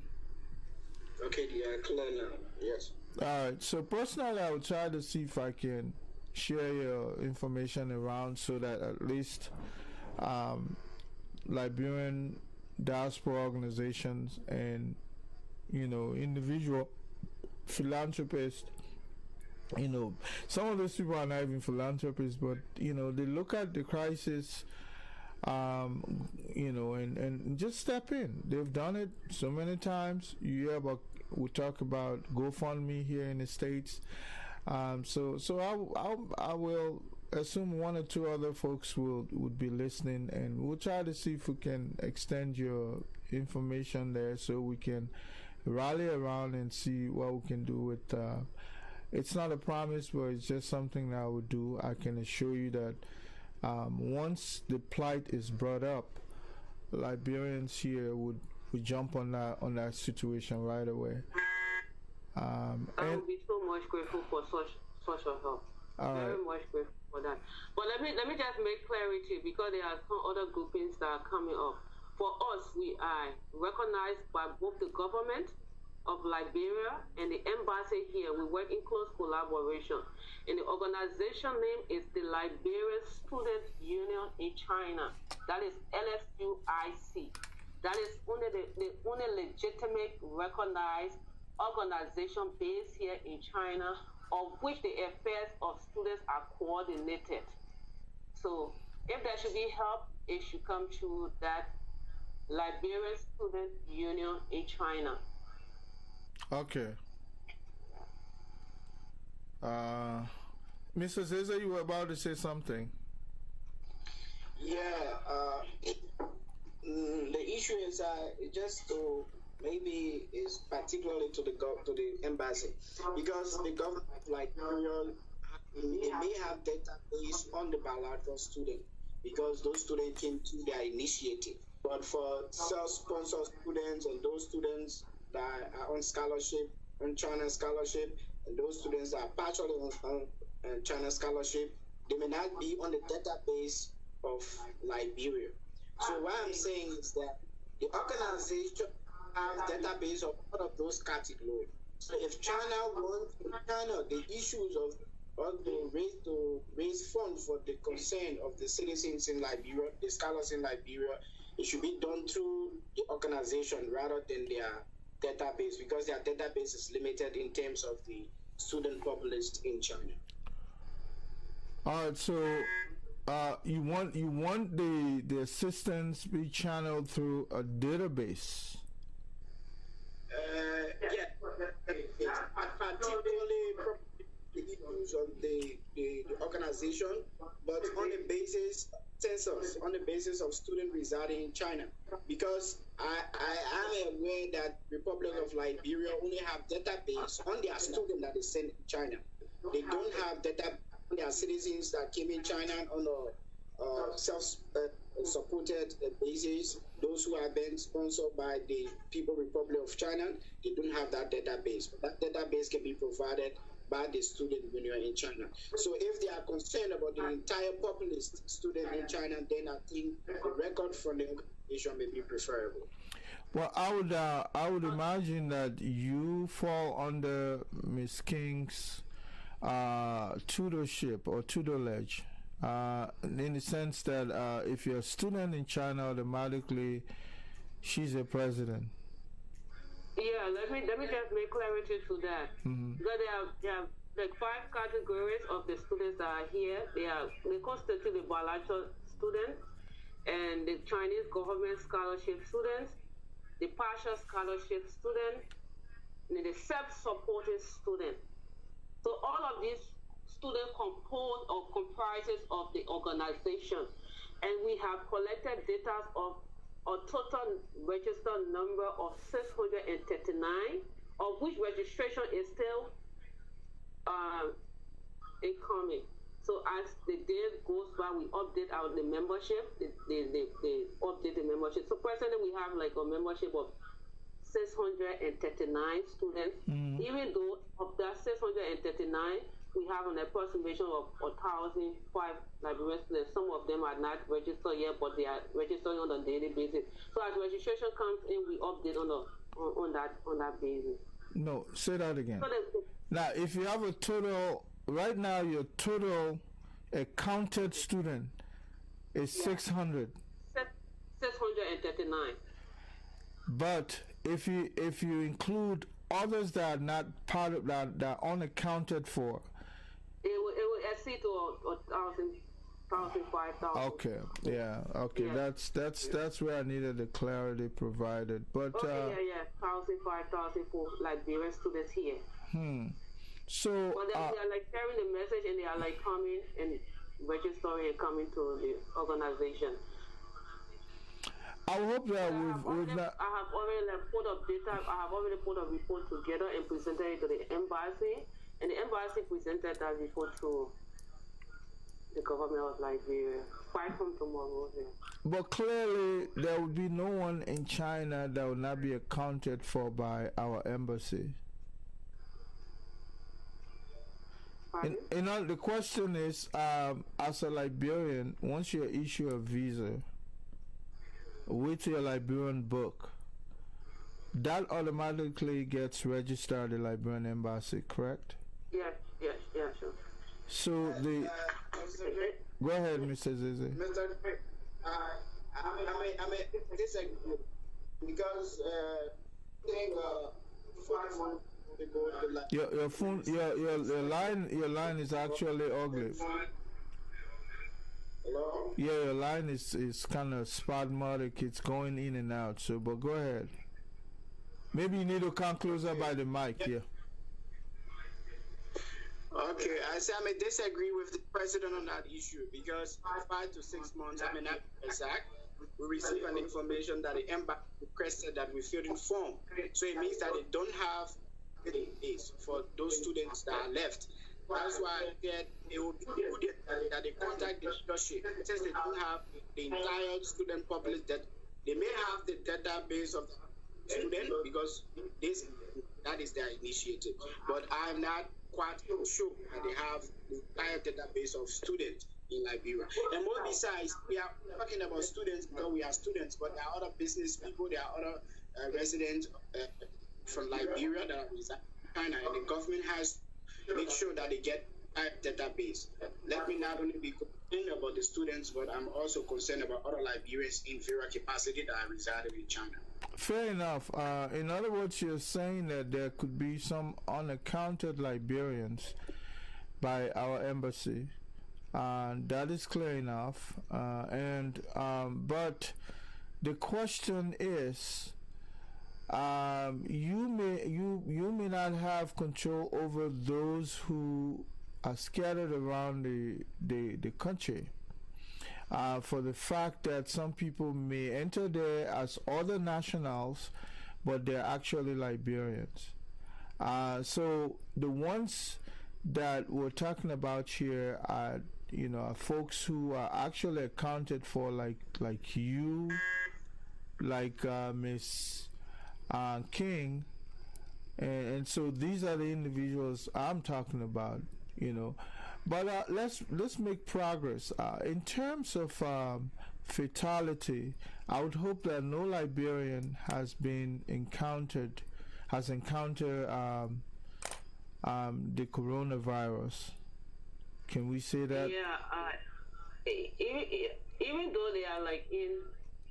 [SPEAKER 3] Okay, yeah, clear now. Yes.
[SPEAKER 1] All right. So personally, I will try to see if I can share your information around so that at least Liberian diaspora organizations and individual philanthropists, some of those people are not even philanthropists, but they look at the crisis and just step in. They've done it so many times. We talk about GoFundMe here in the States. So I will assume one or two other folks would be listening, and we'll try to see if we can extend your information there so we can rally around and see what we can do with. It's not a promise, but it's just something that I would do. I can assure you that once the plight is brought up, Liberians here would jump on that situation right away.
[SPEAKER 2] I would be so much grateful for such a help. Very much grateful for that. But let me just make clarity, because there are some other groupings that are coming up. For us, we are recognized by both the government of Liberia and the embassy here. We work in close collaboration. And the organization name is the Liberian Student Union in China. That is LSUIC. That is only the only legitimate recognized organization based here in China, of which the affairs of students are coordinated. So if there should be help, it should come to that Liberian Student Union in China.
[SPEAKER 1] Okay. Mr. Zeza, you were about to say something.
[SPEAKER 3] Yeah, the issue is just to maybe is particularly to the embassy, because the government of Liberia, they may have database on the bilateral student, because those students came to their initiative. But for self-sponsored students and those students that are on scholarship, on China scholarship, and those students that are partially on China scholarship, they may not be on the database of Liberia. So what I'm saying is that the organization has database of all of those categories. So if China wants the issues of to raise funds for the concern of the citizens in Liberia, the scholars in Liberia, it should be done through the organization rather than their database, because their database is limited in terms of the student population in China.
[SPEAKER 1] All right, so you want the assistance be channeled through a database?
[SPEAKER 3] Yeah, particularly the issues of the organization, but on the basis census, on the basis of students residing in China, because I am aware that Republic of Liberia only have database on their student that is sent in China. They don't have data on their citizens that came in China on a self-supported basis. Those who have been sponsored by the People's Republic of China, they don't have that database. But that database can be provided by the student union in China. So if they are concerned about the entire population student in China, then I think the record from the organization may be preferable.
[SPEAKER 1] Well, I would imagine that you fall under Ms. King's tutorship or tutelage, in the sense that if you're a student in China, automatically she's a president.
[SPEAKER 2] Yeah, let me just make clarity to that. Mm-hmm. Because there are like 5 categories of the students that are here. They constitute the bilateral students, and the Chinese government scholarship students, the partial scholarship students, and the self-supported students. So all of these students compose or comprises of the organization, and we have collected data of a total registered number of 639, of which registration is still incoming. So as the day goes by, we update the membership. They update the membership. So presently we have like a membership of 639 students. Mm-hmm. Even though of that 639, we have an approximation of 1,005 Liberian students. Some of them are not registered yet, but they are registering on a daily basis. So as registration comes in, we update on that basis.
[SPEAKER 1] No, say that again. So now, if you have a total, right now your total counted student is 600.
[SPEAKER 2] 639.
[SPEAKER 1] But if you include others that are not part of that are unaccounted for,
[SPEAKER 2] it will exceed to 1,000. 1,000, 5,000.
[SPEAKER 1] Okay, yeah, okay.
[SPEAKER 2] Yeah.
[SPEAKER 1] That's where I needed the clarity provided. But
[SPEAKER 2] 1,000, 5,000 for Liberian students here.
[SPEAKER 1] So
[SPEAKER 2] but they are like sharing the message, and they are like coming and registering and coming to the organization.
[SPEAKER 1] I hope that we've not.
[SPEAKER 2] I have already put up data. I have already put a report together and presented it to the embassy, and the embassy presented that report to the government of Liberia. 5 from tomorrow. Yeah.
[SPEAKER 1] But clearly, there would be no one in China that would not be accounted for by our embassy. The question is, as a Liberian, once you issue a visa with your Liberian book, that automatically gets registered at the Liberian embassy, correct?
[SPEAKER 2] Yes, sure.
[SPEAKER 1] So go ahead, Mr. Zizi.
[SPEAKER 3] Mr. I may disagree because I think 5 months ago
[SPEAKER 1] your phone your line is actually ugly.
[SPEAKER 3] Hello?
[SPEAKER 1] Yeah, your line is kind of spasmodic. It's going in and out. So, but go ahead. Maybe you need to come closer by the mic. Yeah.
[SPEAKER 3] Okay, I say I may disagree with the president on that issue because 5 to 6 months, I may not be exact. We received an information that the embassy requested that we fill in form. So it means that they don't have days for those students that are left. That's why I said it would be good that they contact the leadership since they don't have the entire student population. That they may have the database of the student because that is their initiative. But I'm not quite sure that they have the entire database of students in Liberia. And more besides, we are talking about students because we are students, but there are other business people, there are other residents from Liberia that are residing in China, and the government has to make sure that they get a database. Let me not only be concerned about the students, but I'm also concerned about other Liberians in various capacity that are residing in China.
[SPEAKER 1] Fair enough. In other words, you're saying that there could be some unaccounted Liberians by our embassy. That is clear enough. But the question is, you may not have control over those who are scattered around the country. For the fact that some people may enter there as other nationals, but they're actually Liberians. So the ones that we're talking about here are, folks who are actually accounted for, like you, like Miss King, and so these are the individuals I'm talking about, But let's make progress in terms of fatality. I would hope that no Liberian has encountered the coronavirus. Can we say that?
[SPEAKER 2] Yeah. Even though they are like in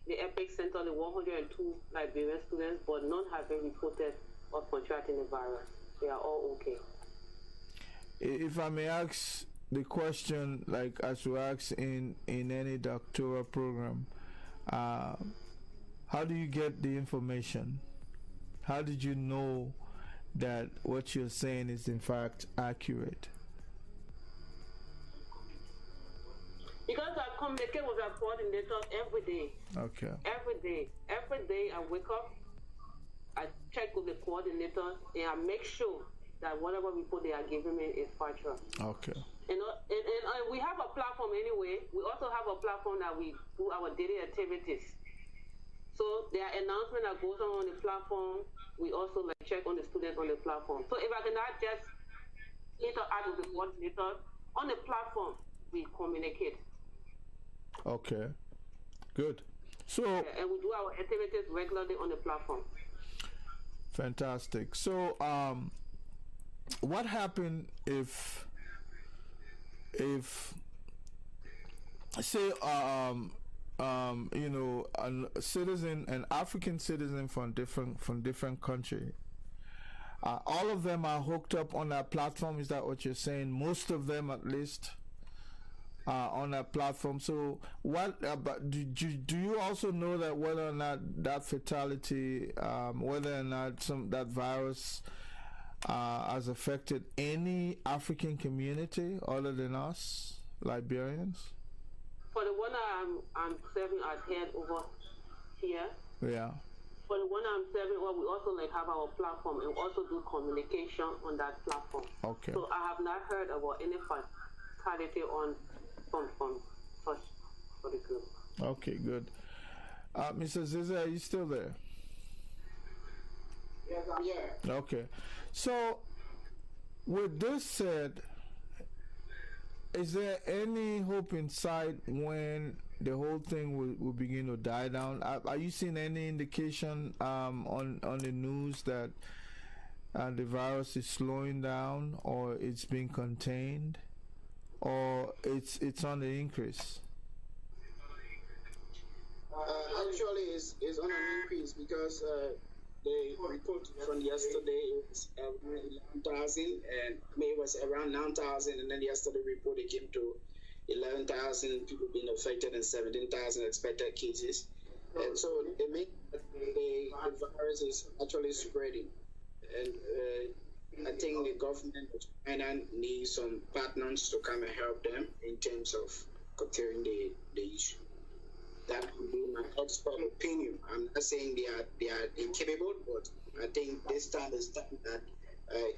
[SPEAKER 2] the epic center, the 102 Liberian students, but none have been reported of contracting the virus. They are all okay.
[SPEAKER 1] If I may ask the question, like as we ask in any doctoral program, how do you get the information? How did you know that what you're saying is in fact accurate?
[SPEAKER 2] Because I communicate with our coordinators every day.
[SPEAKER 1] Okay.
[SPEAKER 2] Every day I wake up, I check with the coordinator, and I make sure that whatever report they are giving me is factual.
[SPEAKER 1] Okay.
[SPEAKER 2] And we have a platform anyway. We also have a platform that we do our daily activities. So there are announcements that goes on the platform. We also check on the students on the platform. So if I cannot just interact with the coordinator on the platform, we communicate.
[SPEAKER 1] Okay. Good. So
[SPEAKER 2] and we do our activities regularly on the platform.
[SPEAKER 1] Fantastic. So what happened if say a citizen, an African citizen from different country, all of them are hooked up on that platform? Is that what you're saying? Most of them, at least. on that platform. So, what about do you also know that whether or not that fatality, whether or not that virus has affected any African community other than us, Liberians?
[SPEAKER 2] For the one I'm serving as head over here.
[SPEAKER 1] Yeah.
[SPEAKER 2] For the one I'm serving, well, we also like have our platform and also do communication on that platform.
[SPEAKER 1] Okay.
[SPEAKER 2] So I have not heard about any fatality on from such for the group.
[SPEAKER 1] Okay, good. Mr. Ziza, are you still there?
[SPEAKER 3] Yes, I'm here.
[SPEAKER 1] Okay. So, with this said, is there any hope in sight when the whole thing will begin to die down? Are you seeing any indication on the news that the virus is slowing down, or it's being contained, or it's on the increase?
[SPEAKER 3] Actually, it's on an increase because the report from yesterday is 11,000, and May was around 9,000, and then yesterday report it came to 11,000 people being affected and 17,000 expected cases. And so it means that the virus is actually spreading. And I think the government of China needs some partners to come and help them in terms of curtailing the issue. That would be my expert opinion. I'm not saying they are incapable, but I think this time is time that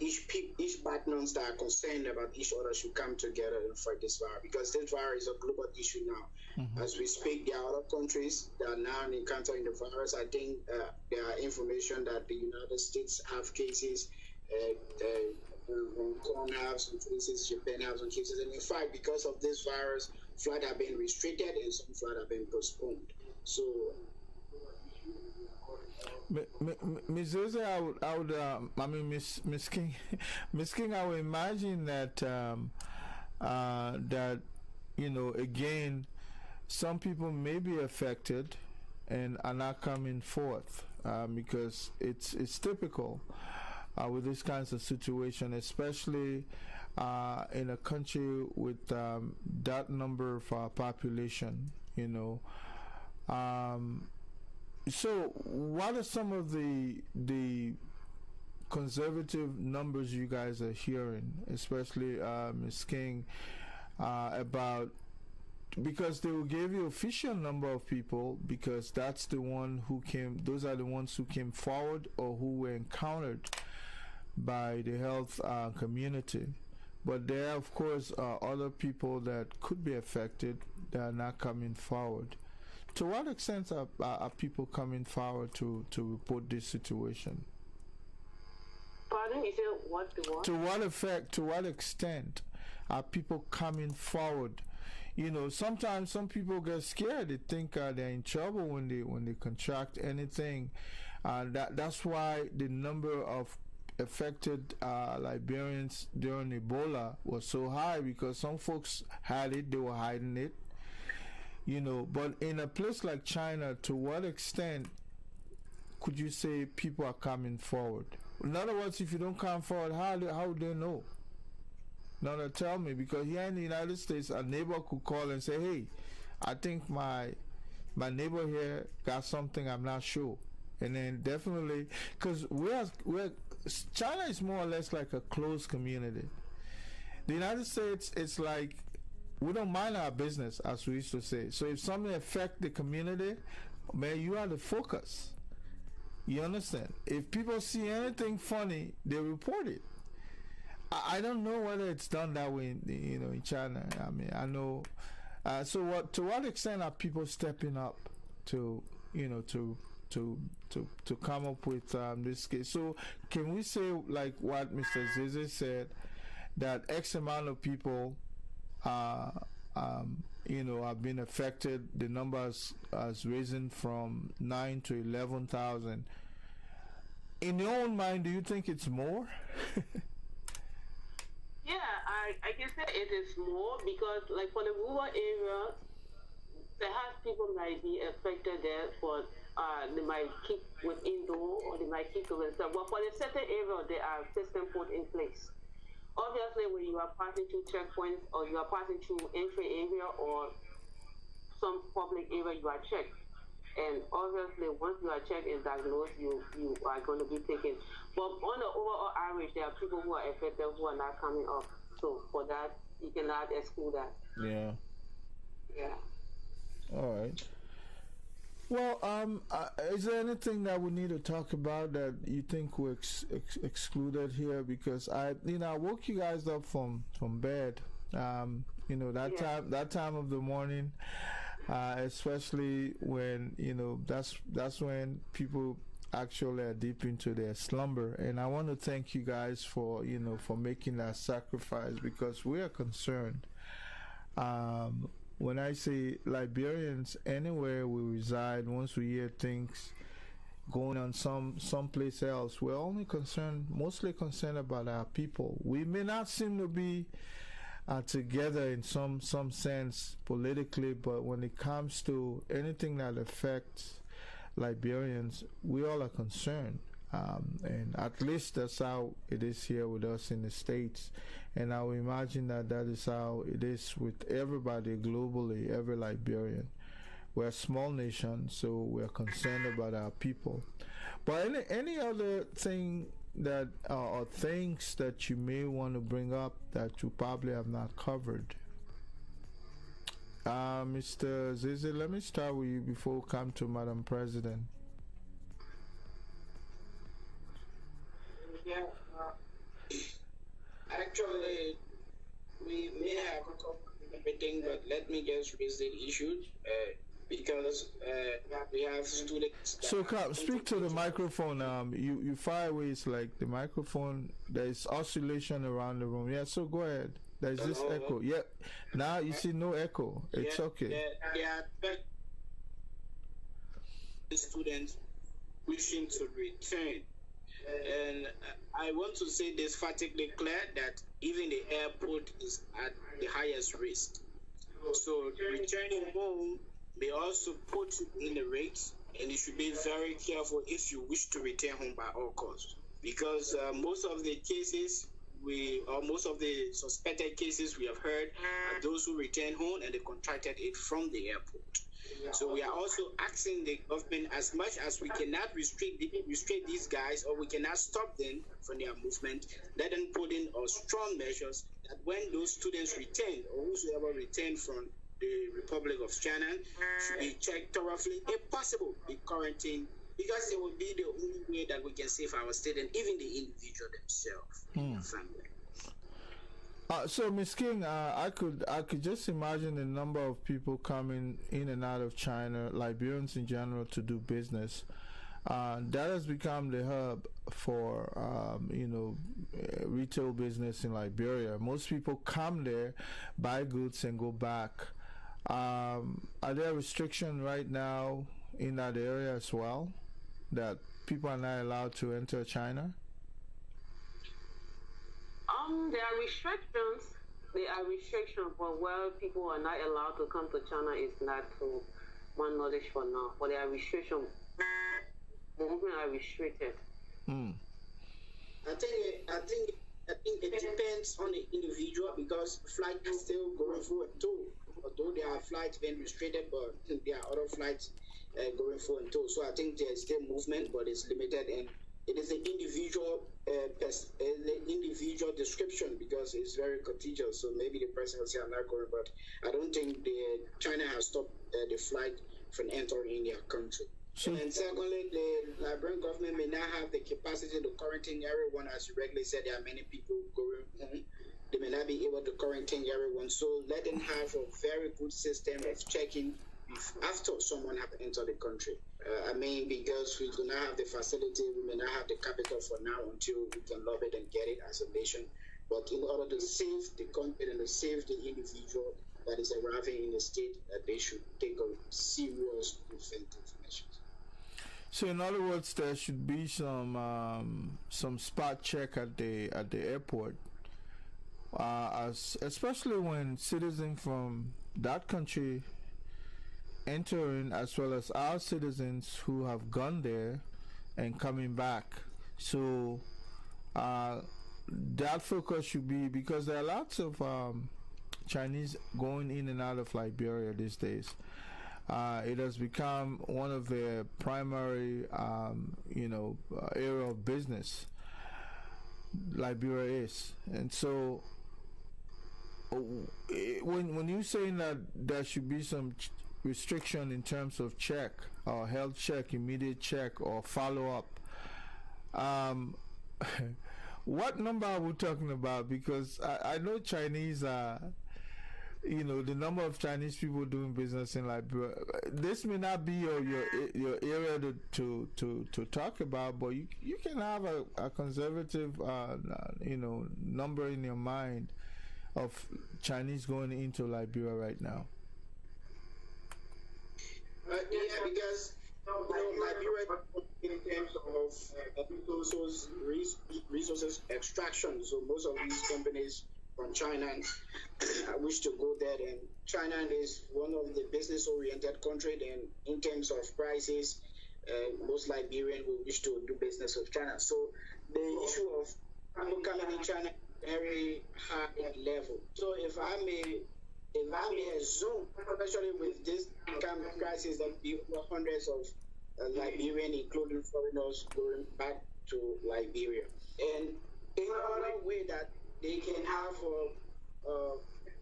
[SPEAKER 3] each partners that are concerned about each other should come together and fight this virus, because this virus is a global issue now. Mm-hmm. As we speak, there are other countries that are now encountering the virus. I think there are information that the United States have cases, Hong Kong have some cases, Japan have some cases, and in fact, because of this virus, flights have been restricted and some flights have been postponed. So,
[SPEAKER 1] Ms. Jose, I mean, Miss King, Miss King, I would imagine that that again, some people may be affected and are not coming forth because it's typical with these kinds of situations, especially in a country with that number of population, so what are some of the conservative numbers you guys are hearing, especially Ms. King, about, because they will give you official number of people because that's the one who came, those are the ones who came forward or who were encountered by the health community. But there, of course, are other people that could be affected that are not coming forward. To what extent are people coming forward to report this situation?
[SPEAKER 2] Pardon? You said what?
[SPEAKER 1] To what extent are people coming forward? Sometimes some people get scared. They think they're in trouble when they contract anything. That's why the number of affected Liberians during Ebola was so high, because some folks had it, they were hiding it. But in a place like China, to what extent could you say people are coming forward? In other words, if you don't come forward, how would they know? Now, tell me, because here in the United States, a neighbor could call and say, hey, I think my neighbor here got something, I'm not sure. And then definitely, because China is more or less like a closed community. The United States, it's like, we don't mind our business, as we used to say. So if something affects the community, man, you are the focus. You understand? If people see anything funny, they report it. I don't know whether it's done that way in China. I mean, I know. So to what extent are people stepping up to come up with this case? So can we say, like what Mr. Zize said, that X amount of people have been affected? The numbers has risen from 9 to 11,000. In your own mind, do you think it's more?
[SPEAKER 2] Yeah, I can say it is more, because like for the rural area, perhaps people might be affected there, but they might keep within door or they might keep to themselves. But for the certain area, there are systems put in place. obviously when you are passing through checkpoints or you are passing through entry area or some public area, you are checked. And obviously, once you are checked and diagnosed, you are going to be taken. But on the overall average, there are people who are affected who are not coming up. So for that, you cannot exclude that.
[SPEAKER 1] Yeah.
[SPEAKER 2] Yeah.
[SPEAKER 1] All right. Well, is there anything that we need to talk about that you think we excluded here? Because I woke you guys up from bed. That time of the morning, especially when that's when people actually are deep into their slumber. And I want to thank you guys for making that sacrifice, because we are concerned. When I say Liberians, anywhere we reside, once we hear things going on someplace else, we're mostly concerned about our people. We may not seem to be together in some sense politically, but when it comes to anything that affects Liberians, we all are concerned. And at least that's how it is here with us in the States. And I would imagine that is how it is with everybody globally, every Liberian. We're a small nation, so we're concerned about our people. But any other thing that or things that you may want to bring up that you probably have not covered? Mr. Zizi, let me start with you before we come to Madam President.
[SPEAKER 3] Yeah, actually, we may have covered everything, but let me just raise the issue because we have students.
[SPEAKER 1] So, speak to the microphone. You far away. It's like the microphone. There's oscillation around the room. Yeah. So go ahead. There's this echo. Yeah. Now you see no echo. It's okay.
[SPEAKER 3] Yeah. The students wishing to return. And I want to say this fatically clear that even the airport is at the highest risk. So returning home may also put in the rates, and you should be very careful if you wish to return home by all costs. Because most of the cases most of the suspected cases we have heard are those who return home and they contracted it from the airport. So we are also asking the government, as much as we cannot restrict these guys or we cannot stop them from their movement, let them put in strong measures that when those students return or whosoever return from the Republic of China should be checked thoroughly, if possible, be quarantined, because it will be the only way that we can save our state and even the individual themselves and their family.
[SPEAKER 1] So, Ms. King, I could just imagine the number of people coming in and out of China, Liberians in general, to do business. That has become the hub for retail business in Liberia. Most people come there, buy goods, and go back. Are there restrictions right now in that area as well, that people are not allowed to enter China?
[SPEAKER 2] There are restrictions. There are restrictions, but where people are not allowed to come to China is not to my knowledge for now. But there are restrictions. Movement are restricted.
[SPEAKER 3] I think it depends on the individual, because flights are still going through and through. Although there are flights being restricted, but there are other flights going through and through. So I think there's still movement, but it's limited, and it is the individual description, because it's very contagious. So maybe the person will say, I'm not going, but I don't think China has stopped the flight from entering their country. And secondly, the Liberian government may not have the capacity to quarantine everyone. As you regularly said, there are many people going home. They may not be able to quarantine everyone. So let them have a very good system of checking after someone has entered the country. Because we do not have the facility, we may not have the capital for now until we can love it and get it as a nation. But in order to save the country and to save the individual that is arriving in the state, that they should take a serious preventive measures.
[SPEAKER 1] So, in other words, there should be some spot check at the airport, especially when citizens from that country entering, as well as our citizens who have gone there and coming back. So that focus should be, because there are lots of Chinese going in and out of Liberia these days. It has become one of their primary, area of business. Liberia is, and so when you're saying that there should be some restriction in terms of check or health check, immediate check, or follow up, what number are we talking about? Because I know Chinese are, the number of Chinese people doing business in Liberia. This may not be your area to talk about, but you can have a conservative number in your mind of Chinese going into Liberia right now.
[SPEAKER 3] Yeah, because Liberia, in terms of resources extraction, so most of these companies from China wish to go there, and China is one of the business-oriented countries, and in terms of prices, most Liberians will wish to do business with China. So the issue of people coming in China is very high level. So if I may assume, especially with this income crisis, that be hundreds of Liberians, including foreigners, going back to Liberia, and in other way that they can have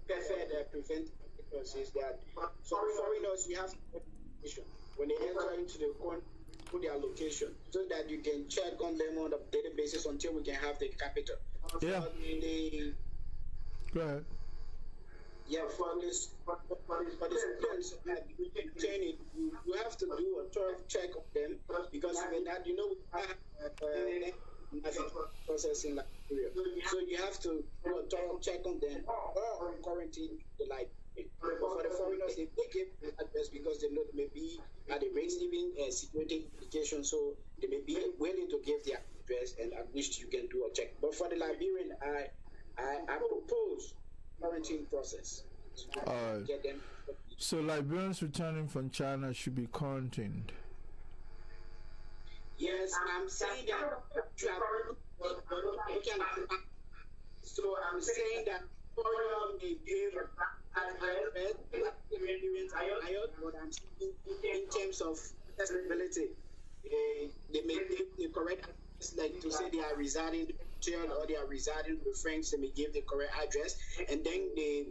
[SPEAKER 3] perfect prevent is that for foreigners you have to put when they enter into the country, put their location so that you can check on them on a daily basis until we can have the capital.
[SPEAKER 1] Yeah. Go ahead.
[SPEAKER 3] Yeah, for the students that you retain it, you have to do a thorough check on them, because even that, we have process in Liberia. So you have to do a thorough check on them or quarantine the Liberia. But for the foreigners, they give the address because they know maybe at the rates even security indication, so they may be willing to give their address, and at which you can do a check. But for the Liberian, I propose quarantine process. Get them.
[SPEAKER 1] So Liberians returning from China should be quarantined.
[SPEAKER 3] Yes, I'm saying that. So I'm saying that foreign may give address, but I'm saying in terms of accessibility, they may give the correct address, like to say they are residing in Chile or they are residing with friends, they may give the correct address, and then the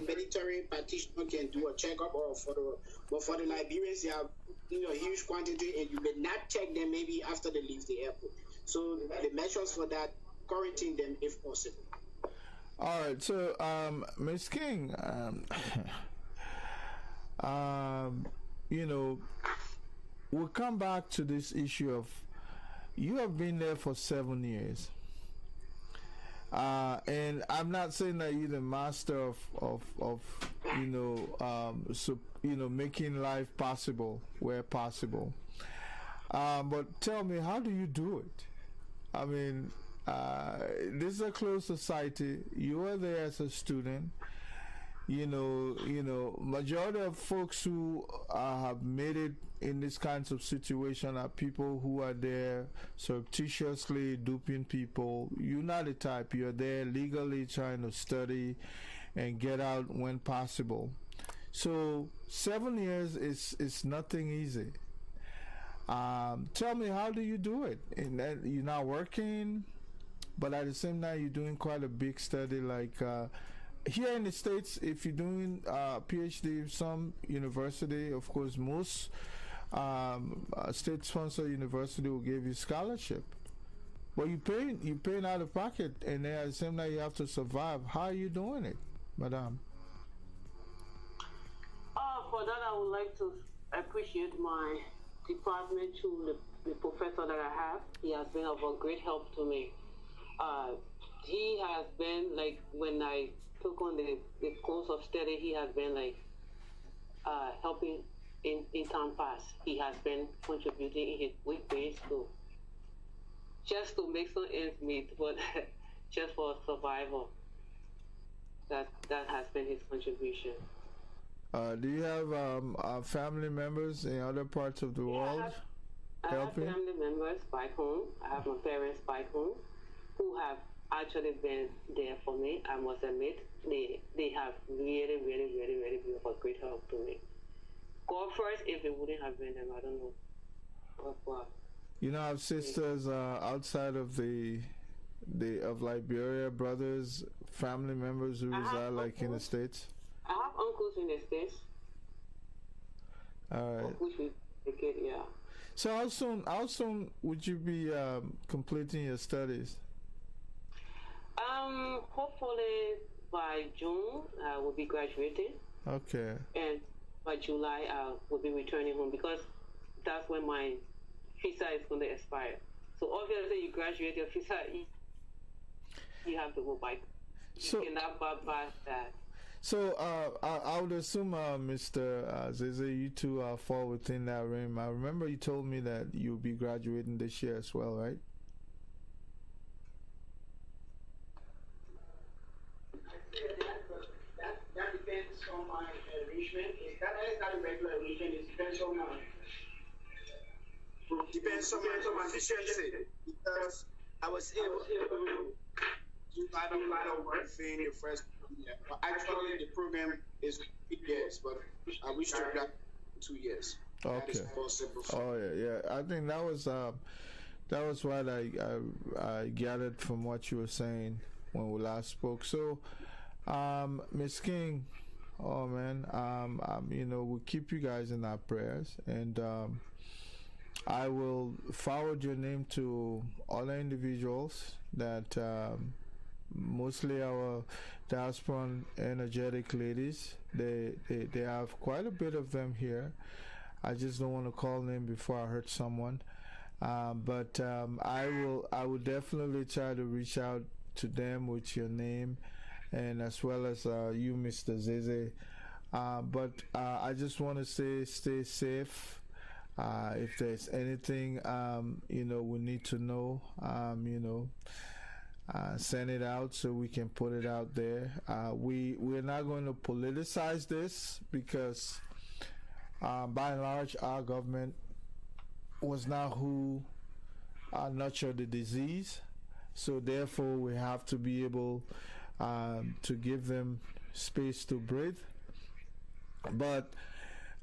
[SPEAKER 3] mandatory practitioner can do a checkup, but for the Liberians, they have a huge quantity, and you may not check them maybe after they leave the airport. So the measures for that, quarantine them if possible.
[SPEAKER 1] All right, so Ms. King, we'll come back to this issue of you have been there for 7 years, and I'm not saying that you're the master of making life possible where possible, but tell me, how do you do it? I mean, this is a closed society. You were there as a student. Majority of folks who have made it in this kinds of situation are people who are there surreptitiously duping people. You're not the type. You're there legally trying to study and get out when possible. So 7 years is nothing easy. Tell me, how do you do it? And you're not working, but at the same time you're doing quite a big study. Like here in the States, if you're doing a PhD, some university, of course, most state-sponsored university will give you scholarship. But you're paying out of pocket, and then at the same time you have to survive. How are you doing it, madam?
[SPEAKER 2] For that, I would like to appreciate my department to the professor that I have. He has been of a great help to me. He has been, like, when I took on the course of study, he has been like helping in time past. He has been contributing in his weak ways to just to make some ends meet, but just for survival. That has been his contribution.
[SPEAKER 1] Do you have family members in other parts of the world
[SPEAKER 2] I have family members back home. I have my parents back home. who have actually been there for me. I must admit, they have really, really, really, really been of a great help to me. God first, if it wouldn't have been them, I don't know. What?
[SPEAKER 1] You know, I have sisters outside of the of Liberia, brothers, family members who reside like in the States.
[SPEAKER 2] I have uncles in the States.
[SPEAKER 1] All right.
[SPEAKER 2] Which we get, yeah.
[SPEAKER 1] So how soon would you be completing your studies?
[SPEAKER 2] Hopefully by June I will be graduating.
[SPEAKER 1] Okay.
[SPEAKER 2] And by July I will be returning home because that's when my visa is going to expire. So obviously you graduate your visa, you have to go back. You cannot bypass that.
[SPEAKER 1] So I would assume, Mr. Zeze, you two fall within that realm. I remember you told me that you'll be graduating this year as well, right?
[SPEAKER 3] That depends on my arrangement. That is not a regular arrangement. It depends on my efficiency. Because I was able to do a lot of work in the first year. Actually, the program is 8 years, but I wish to grab 2 years.
[SPEAKER 1] Okay.
[SPEAKER 3] That is possible.
[SPEAKER 1] Oh yeah. I think that was what I gathered from what you were saying when we last spoke. So, Miss King, oh man, you know, we'll keep you guys in our prayers, and I will forward your name to other individuals that mostly our diaspora energetic ladies. They have quite a bit of them here. I just don't want to call them before I hurt someone. But I will definitely try to reach out to them with your name, and as well as you, Mr. Zeze. But I just want to say, stay safe. If there's anything you know we need to know, you know, send it out so we can put it out there. We're not going to politicize this because by and large our government was not who nurtured the disease, so therefore we have to be able to give them space to breathe. But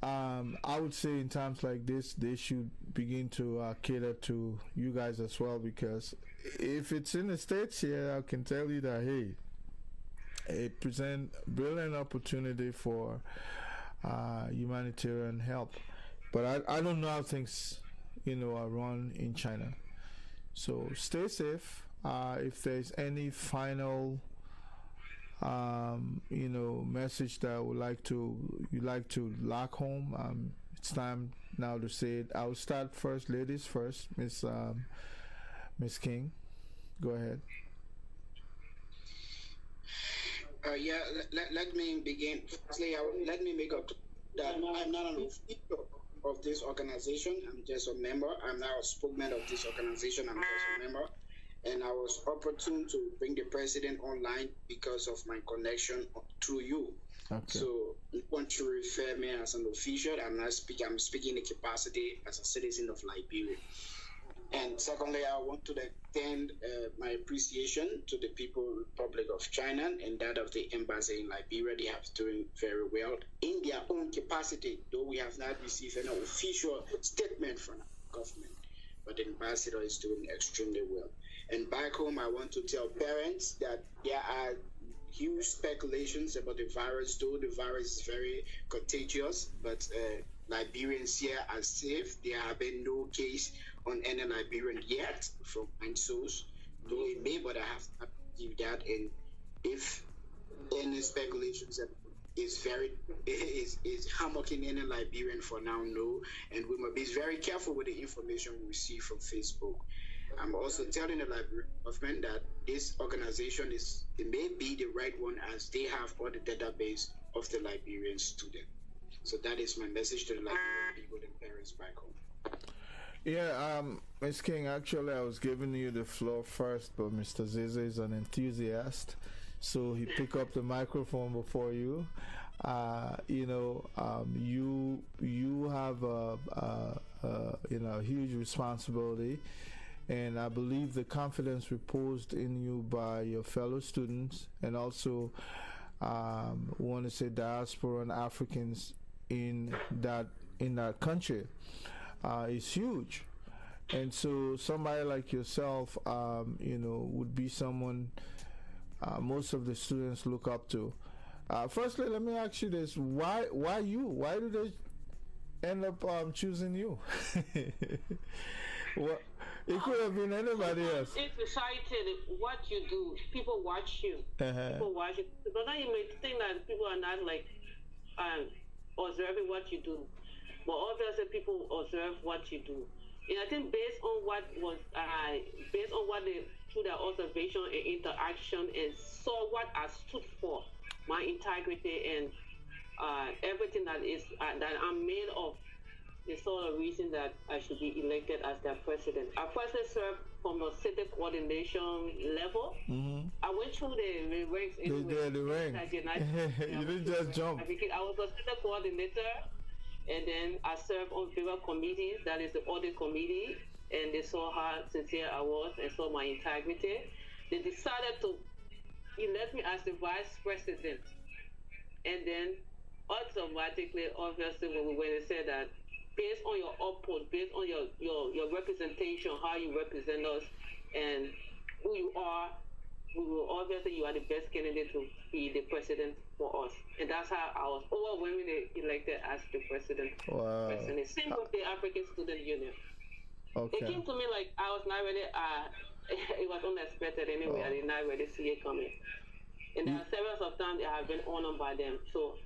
[SPEAKER 1] I would say in times like this, they should begin to cater to you guys as well, because if it's in the States here, I can tell you that, hey, it presents brilliant opportunity for humanitarian help. But I don't know how things, you know, are run in China. So stay safe. If there's any final you know, message that you'd like to lock home, it's time now to say it. I'll start first, ladies first. Miss King, go ahead.
[SPEAKER 3] Yeah, let me begin. Firstly, let me make up that I'm not an official of this organization. I'm just a member. I'm not a spokesman of this organization. I'm just a member. And I was opportune to bring the president online because of my connection through you. Okay. So you want to refer me as an official. I'm speaking in the capacity as a citizen of Liberia. And secondly, I want to extend my appreciation to the People's Republic of China and that of the embassy in Liberia. They have doing very well in their own capacity, though we have not received any official statement from the government. But the ambassador is doing extremely well. And back home, I want to tell parents that there are huge speculations about the virus, though the virus is very contagious, but Liberians here are safe. There have been no case on any Liberian yet from my source, though it may, but I have not received that. And if any speculations is hammocking any Liberian for now, no. And we must be very careful with the information we receive from Facebook. I'm also telling the Liberian government that this organization may be the right one, as they have all the database of the Liberian student. So that is my message to the Liberian people and parents back home.
[SPEAKER 1] Yeah, Ms. King, actually I was giving you the floor first, but Mr. Zeze is an enthusiast, so he picked up the microphone before you. You know, you have a you know, huge responsibility, And I believe the confidence reposed in you by your fellow students, and also want to say diaspora and Africans in that country is huge. And so somebody like yourself, would be someone most of the students look up to. Firstly, let me ask you this: Why you? Why do they end up choosing you? Well, it could have been anybody else.
[SPEAKER 2] In society, what you do, people watch you. People watch you. But now you may think that people are not like observing what you do, but obviously people observe what you do. And I think based on what they through their observation and interaction and saw what I stood for, my integrity and everything that I'm made of, they saw the reason that I should be elected as their president. I first served from the city coordination level. Mm-hmm. I went through the ranks.
[SPEAKER 1] The ranks. You didn't just jump.
[SPEAKER 2] I was a city coordinator, and then I served on various committees, that is the audit committee, and they saw how sincere I was and saw my integrity. They decided to elect me as the vice president. And then automatically, obviously, when they said that, based on your output, based on your representation, how you represent us, and who you are, obviously you are the best candidate to be the president for us. And that's how I was overwhelmingly elected as the president.
[SPEAKER 1] Wow.
[SPEAKER 2] President. Same with the African Student Union.
[SPEAKER 1] Okay.
[SPEAKER 2] It came to me like I was not really, it was unexpected anyway. I did not really see it coming. And there are several of times I have been honored by them. So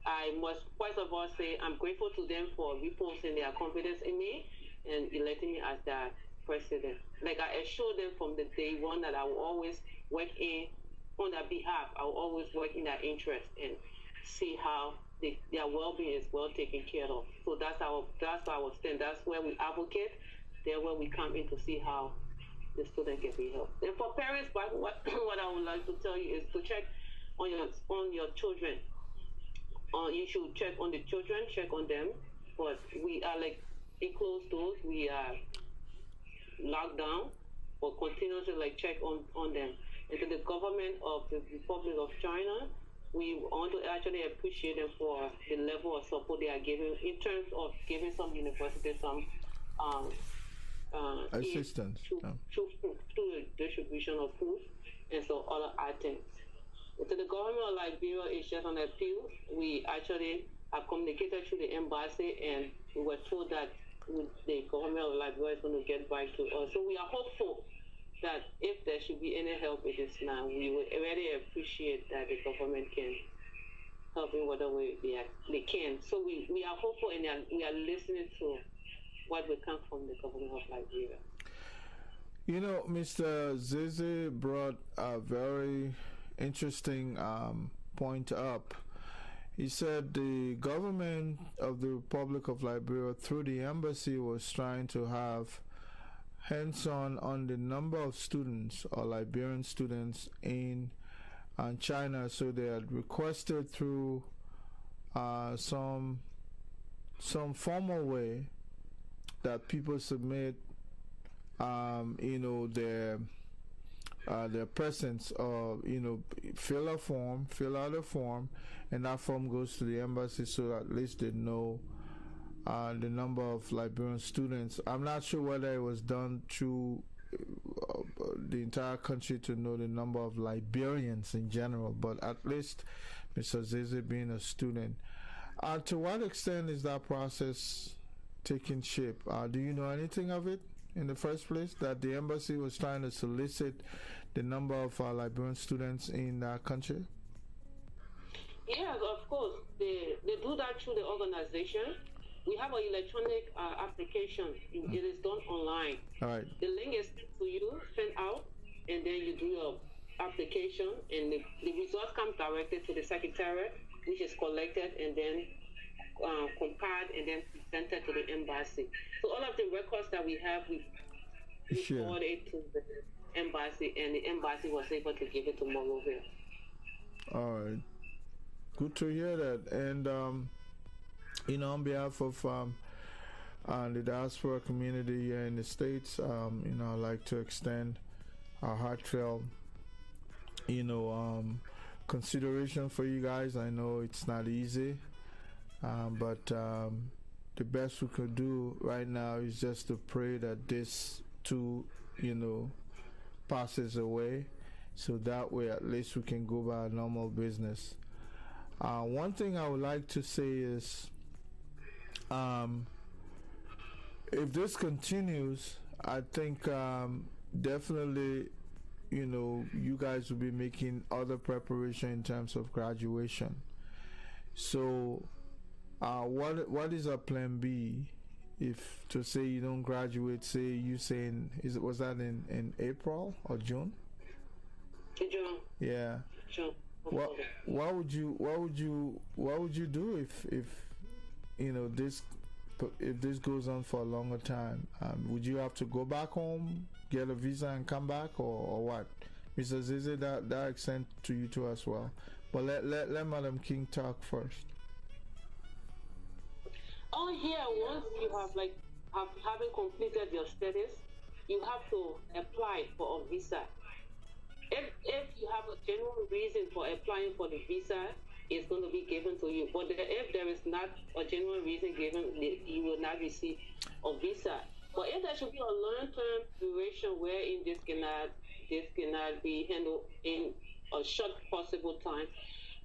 [SPEAKER 2] I must first of all say I'm grateful to them for reposing their confidence in me and electing me as their president. Like I assured them from the day one that I will always work on their behalf. I will always work in their interest and see how their well-being is well taken care of. So that's our stand. That's where we advocate. There where we come in to see how the student can be helped. And for parents, but what I would like to tell you is to check on your children. You should check on the children, check on them. But we are like enclosed doors. We are locked down, but continuously like check on them. And to the government of the Republic of China, we want to actually appreciate them for the level of support they are giving in terms of giving some universities some
[SPEAKER 1] assistance
[SPEAKER 2] through the distribution of food and some other items. To the government of Liberia, is just on appeal. We actually have communicated through the embassy, and we were told that the government of Liberia is going to get back to us. So we are hopeful that if there should be any help with this now, we would really appreciate that the government can help in whatever way they can. So we are hopeful, and we are listening to what will come from the government of Liberia.
[SPEAKER 1] You know, Mr. Zeze brought a very interesting point up. He said the government of the Republic of Liberia through the embassy was trying to have hands-on on the number of students or Liberian students in China, so they had requested through some formal way that people submit their presence, or fill out a form, and that form goes to the embassy so that at least they know the number of Liberian students. I'm not sure whether it was done through the entire country to know the number of Liberians in general, but at least Mr. Zeze being a student. To what extent is that process taking shape? Do you know anything of it in the first place, that the embassy was trying to solicit the number of Liberian students in that country?
[SPEAKER 2] Yes, of course. They do that through the organization. We have an electronic application. It is done online.
[SPEAKER 1] All right.
[SPEAKER 2] The link is sent to you, sent out, and then you do your application, and the results come directly to the secretariat, which is collected and then compiled and then presented to the embassy. So all of the records that we have, we forwarded it to the embassy, and the embassy was able to give it to Monrovia.
[SPEAKER 1] All right. Good to hear that. And on behalf of the diaspora community here in the States, I'd like to extend our heartfelt, consideration for you guys. I know it's not easy, but the best we could do right now is just to pray that this too, passes away, so that way at least we can go by normal business. One thing I would like to say is, if this continues, I think definitely, you guys will be making other preparation in terms of graduation. So, what is our plan B? If to say you don't graduate, say you saying was that in April or June?
[SPEAKER 2] June.
[SPEAKER 1] Yeah.
[SPEAKER 2] June.
[SPEAKER 1] What would you do if this goes on for a longer time? Would you have to go back home, get a visa, and come back, or what? Mr. Zizi, that extends to you too as well. But let Madam King talk first.
[SPEAKER 2] Here, once you having completed your studies, you have to apply for a visa. If you have a genuine reason for applying for the visa, it's going to be given to you. But if there is not a genuine reason given, you will not receive a visa. But if there should be a long-term duration wherein this cannot be handled in a short possible time,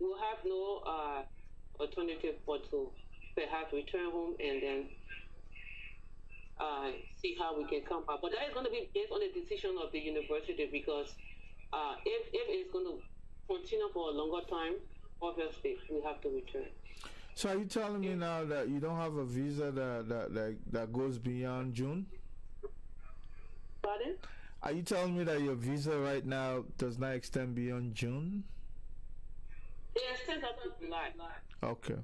[SPEAKER 2] we'll have no alternative but to perhaps return home and then see how we can come back. But that is going to be based on the decision of the university, because if it's going to continue for a longer time, obviously we have to return.
[SPEAKER 1] So are you telling me now that you don't have a visa that goes beyond June?
[SPEAKER 2] Pardon?
[SPEAKER 1] Are you telling me that your visa right now does not extend beyond June?
[SPEAKER 2] It extends up to July.
[SPEAKER 1] Okay.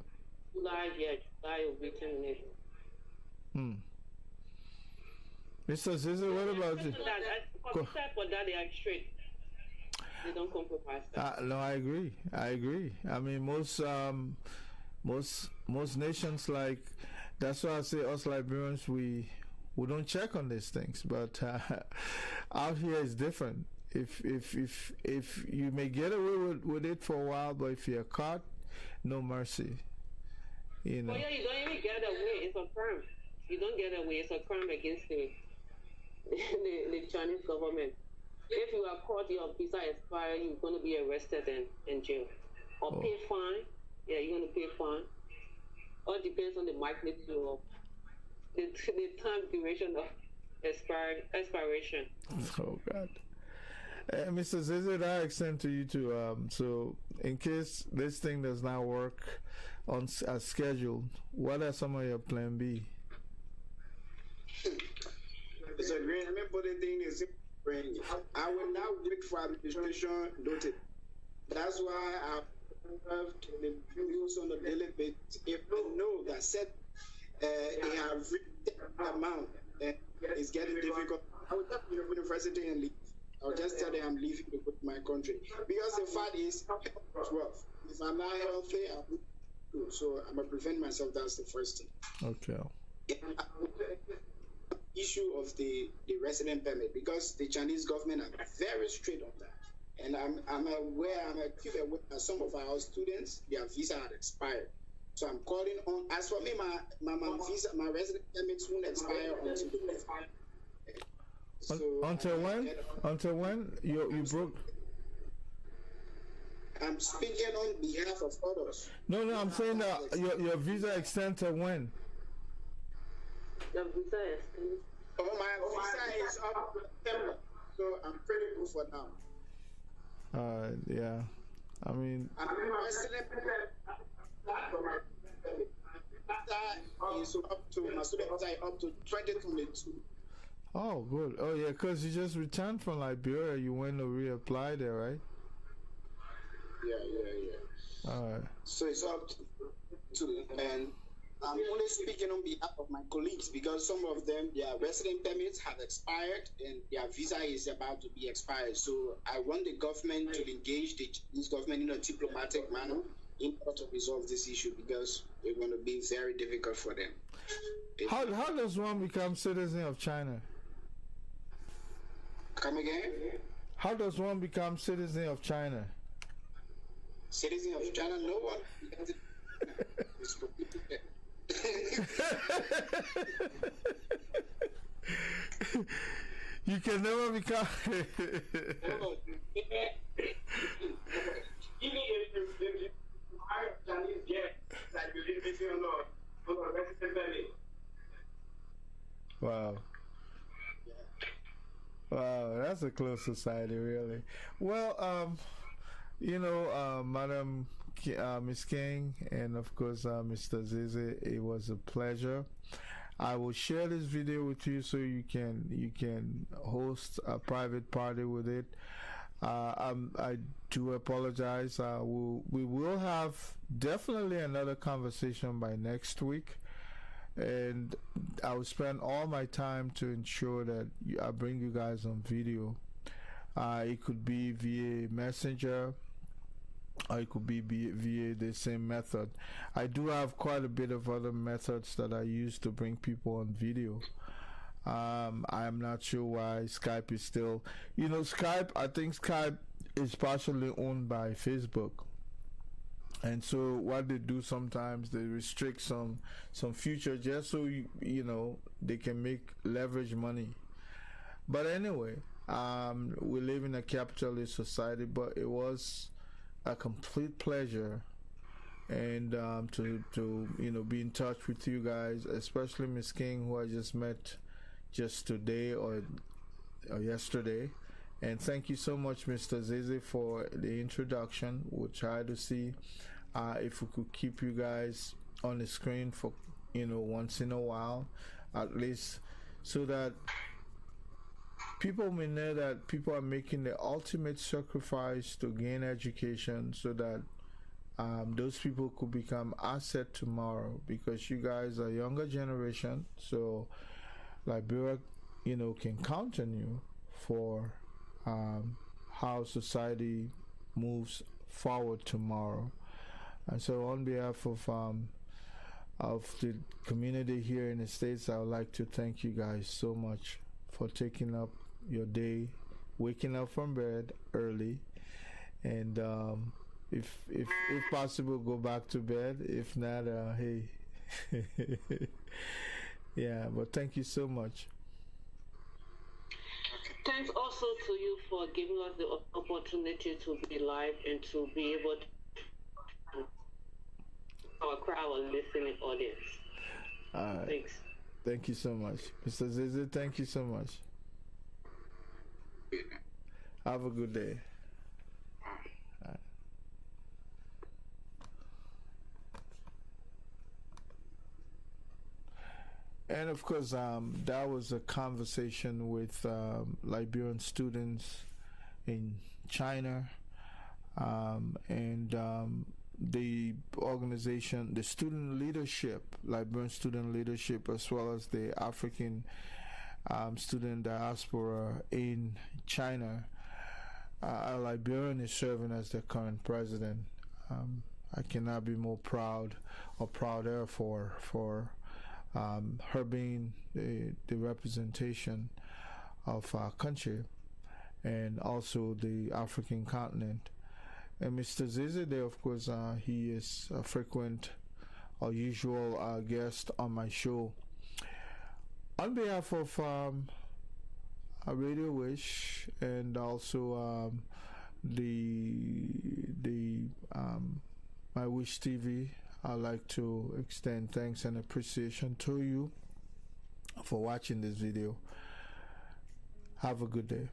[SPEAKER 2] July will be terminated.
[SPEAKER 1] Mr. Zizi, what about you?
[SPEAKER 2] For that, they are straight. They don't compromise that.
[SPEAKER 1] No, I agree. I mean, most nations, like, that's why I say us Liberians, we don't check on these things. But out here it's different. If you may get away with it for a while, but if you're caught, no mercy.
[SPEAKER 2] Oh yeah, you don't even get away. It's a crime. You don't get away. It's a crime against the Chinese government. If you are caught, your visa expired, you're going to be arrested and in jail. Or pay fine. Yeah, you're going to pay fine. All depends on the magnitude of the time duration of expiration.
[SPEAKER 1] Oh, God. Mr. Zizi, I extend to you too. So, in case this thing does not work as scheduled, what are some of your plan B?
[SPEAKER 3] It's a great. Let me put the thing is, I will now wait for administration notice. That's why I have the videos on the daily basis. If I know that said they have reached the amount and it's getting difficult, I will tell the university and leave. I'll just tell them I'm leaving to go to my country. Because the fact is, wealth. If I'm not healthy, I'll do. So I'm going to prevent myself. That's the first thing.
[SPEAKER 1] Okay.
[SPEAKER 3] Issue of the resident permit, because the Chinese government are very strict on that. And I'm aware that some of our students, their visa had expired. So I'm calling on, as for me, my visa, my resident permits won't expire until
[SPEAKER 1] until when? Until when? You broke?
[SPEAKER 3] I'm speaking on behalf of others.
[SPEAKER 1] No, I'm saying that your visa extends to when?
[SPEAKER 2] The visa extends.
[SPEAKER 3] Oh, my visa is up to September, so I'm pretty good for now.
[SPEAKER 1] Yeah. I mean,
[SPEAKER 3] I'm resident is up to my student visa up to 2022.
[SPEAKER 1] Oh, good. Oh, yeah, because you just returned from Liberia. You went to reapply there, right?
[SPEAKER 3] Yeah.
[SPEAKER 1] All right.
[SPEAKER 3] So it's up to and I'm only speaking on behalf of my colleagues, because some of them, their resident permits have expired and their visa is about to be expired. So I want the government to engage this government in a diplomatic manner in order to resolve this issue, because it's going to be very difficult for them.
[SPEAKER 1] How does one become citizen of China?
[SPEAKER 3] Come again?
[SPEAKER 1] How does one become citizen of China?
[SPEAKER 3] Citizen of China, no one.
[SPEAKER 1] You can never become.
[SPEAKER 4] Even if you hire Chinese guests that you live with your Lord, for the rest of the day.
[SPEAKER 1] Wow. Wow, that's a close society, really. Well, Madam Miss King, and of course, Mr. Zizi, it was a pleasure. I will share this video with you so you can host a private party with it. I do apologize. We will have definitely another conversation by next week, and I will spend all my time to ensure that I bring you guys on video. It could be via Messenger, or it could be via the same method. I do have quite a bit of other methods that I use to bring people on video. I'm not sure why Skype is still, Skype, I think Skype is partially owned by Facebook. And so what they do sometimes, they restrict some feature just so they can make leverage money. But anyway, we live in a capitalist society, but it was a complete pleasure and to be in touch with you guys, especially Miss King, who I just met just today or yesterday. And thank you so much, Mr. Zizi, for the introduction. We'll try to see if we could keep you guys on the screen for once in a while, at least, so that people may know that people are making the ultimate sacrifice to gain education, so that those people could become asset tomorrow, because you guys are younger generation. So Liberia, can count on you for how society moves forward tomorrow. And so on behalf of the community here in the States, I would like to thank you guys so much for taking up your day, waking up from bed early, and if possible, go back to bed. If not, hey. Yeah, but thank you so much.
[SPEAKER 2] Thanks also to you for giving us the opportunity to be live and to be able to our crowd or listening audience.
[SPEAKER 1] All right.
[SPEAKER 2] Thanks.
[SPEAKER 1] Thank you so much. Mr. Zizi, thank you so much. Have a good day. And of course, that was a conversation with Liberian students in China, and the organization, the student leadership, Liberian student leadership, as well as the African student diaspora in China. A Liberian is serving as the current president. I cannot be more proud or prouder for her being the representation of our country and also the African continent. And Mr. Zizi there, of course, he is a frequent or usual guest on my show. On behalf of Radio Wish and also My Wish TV, I'd like to extend thanks and appreciation to you for watching this video. Have a good day.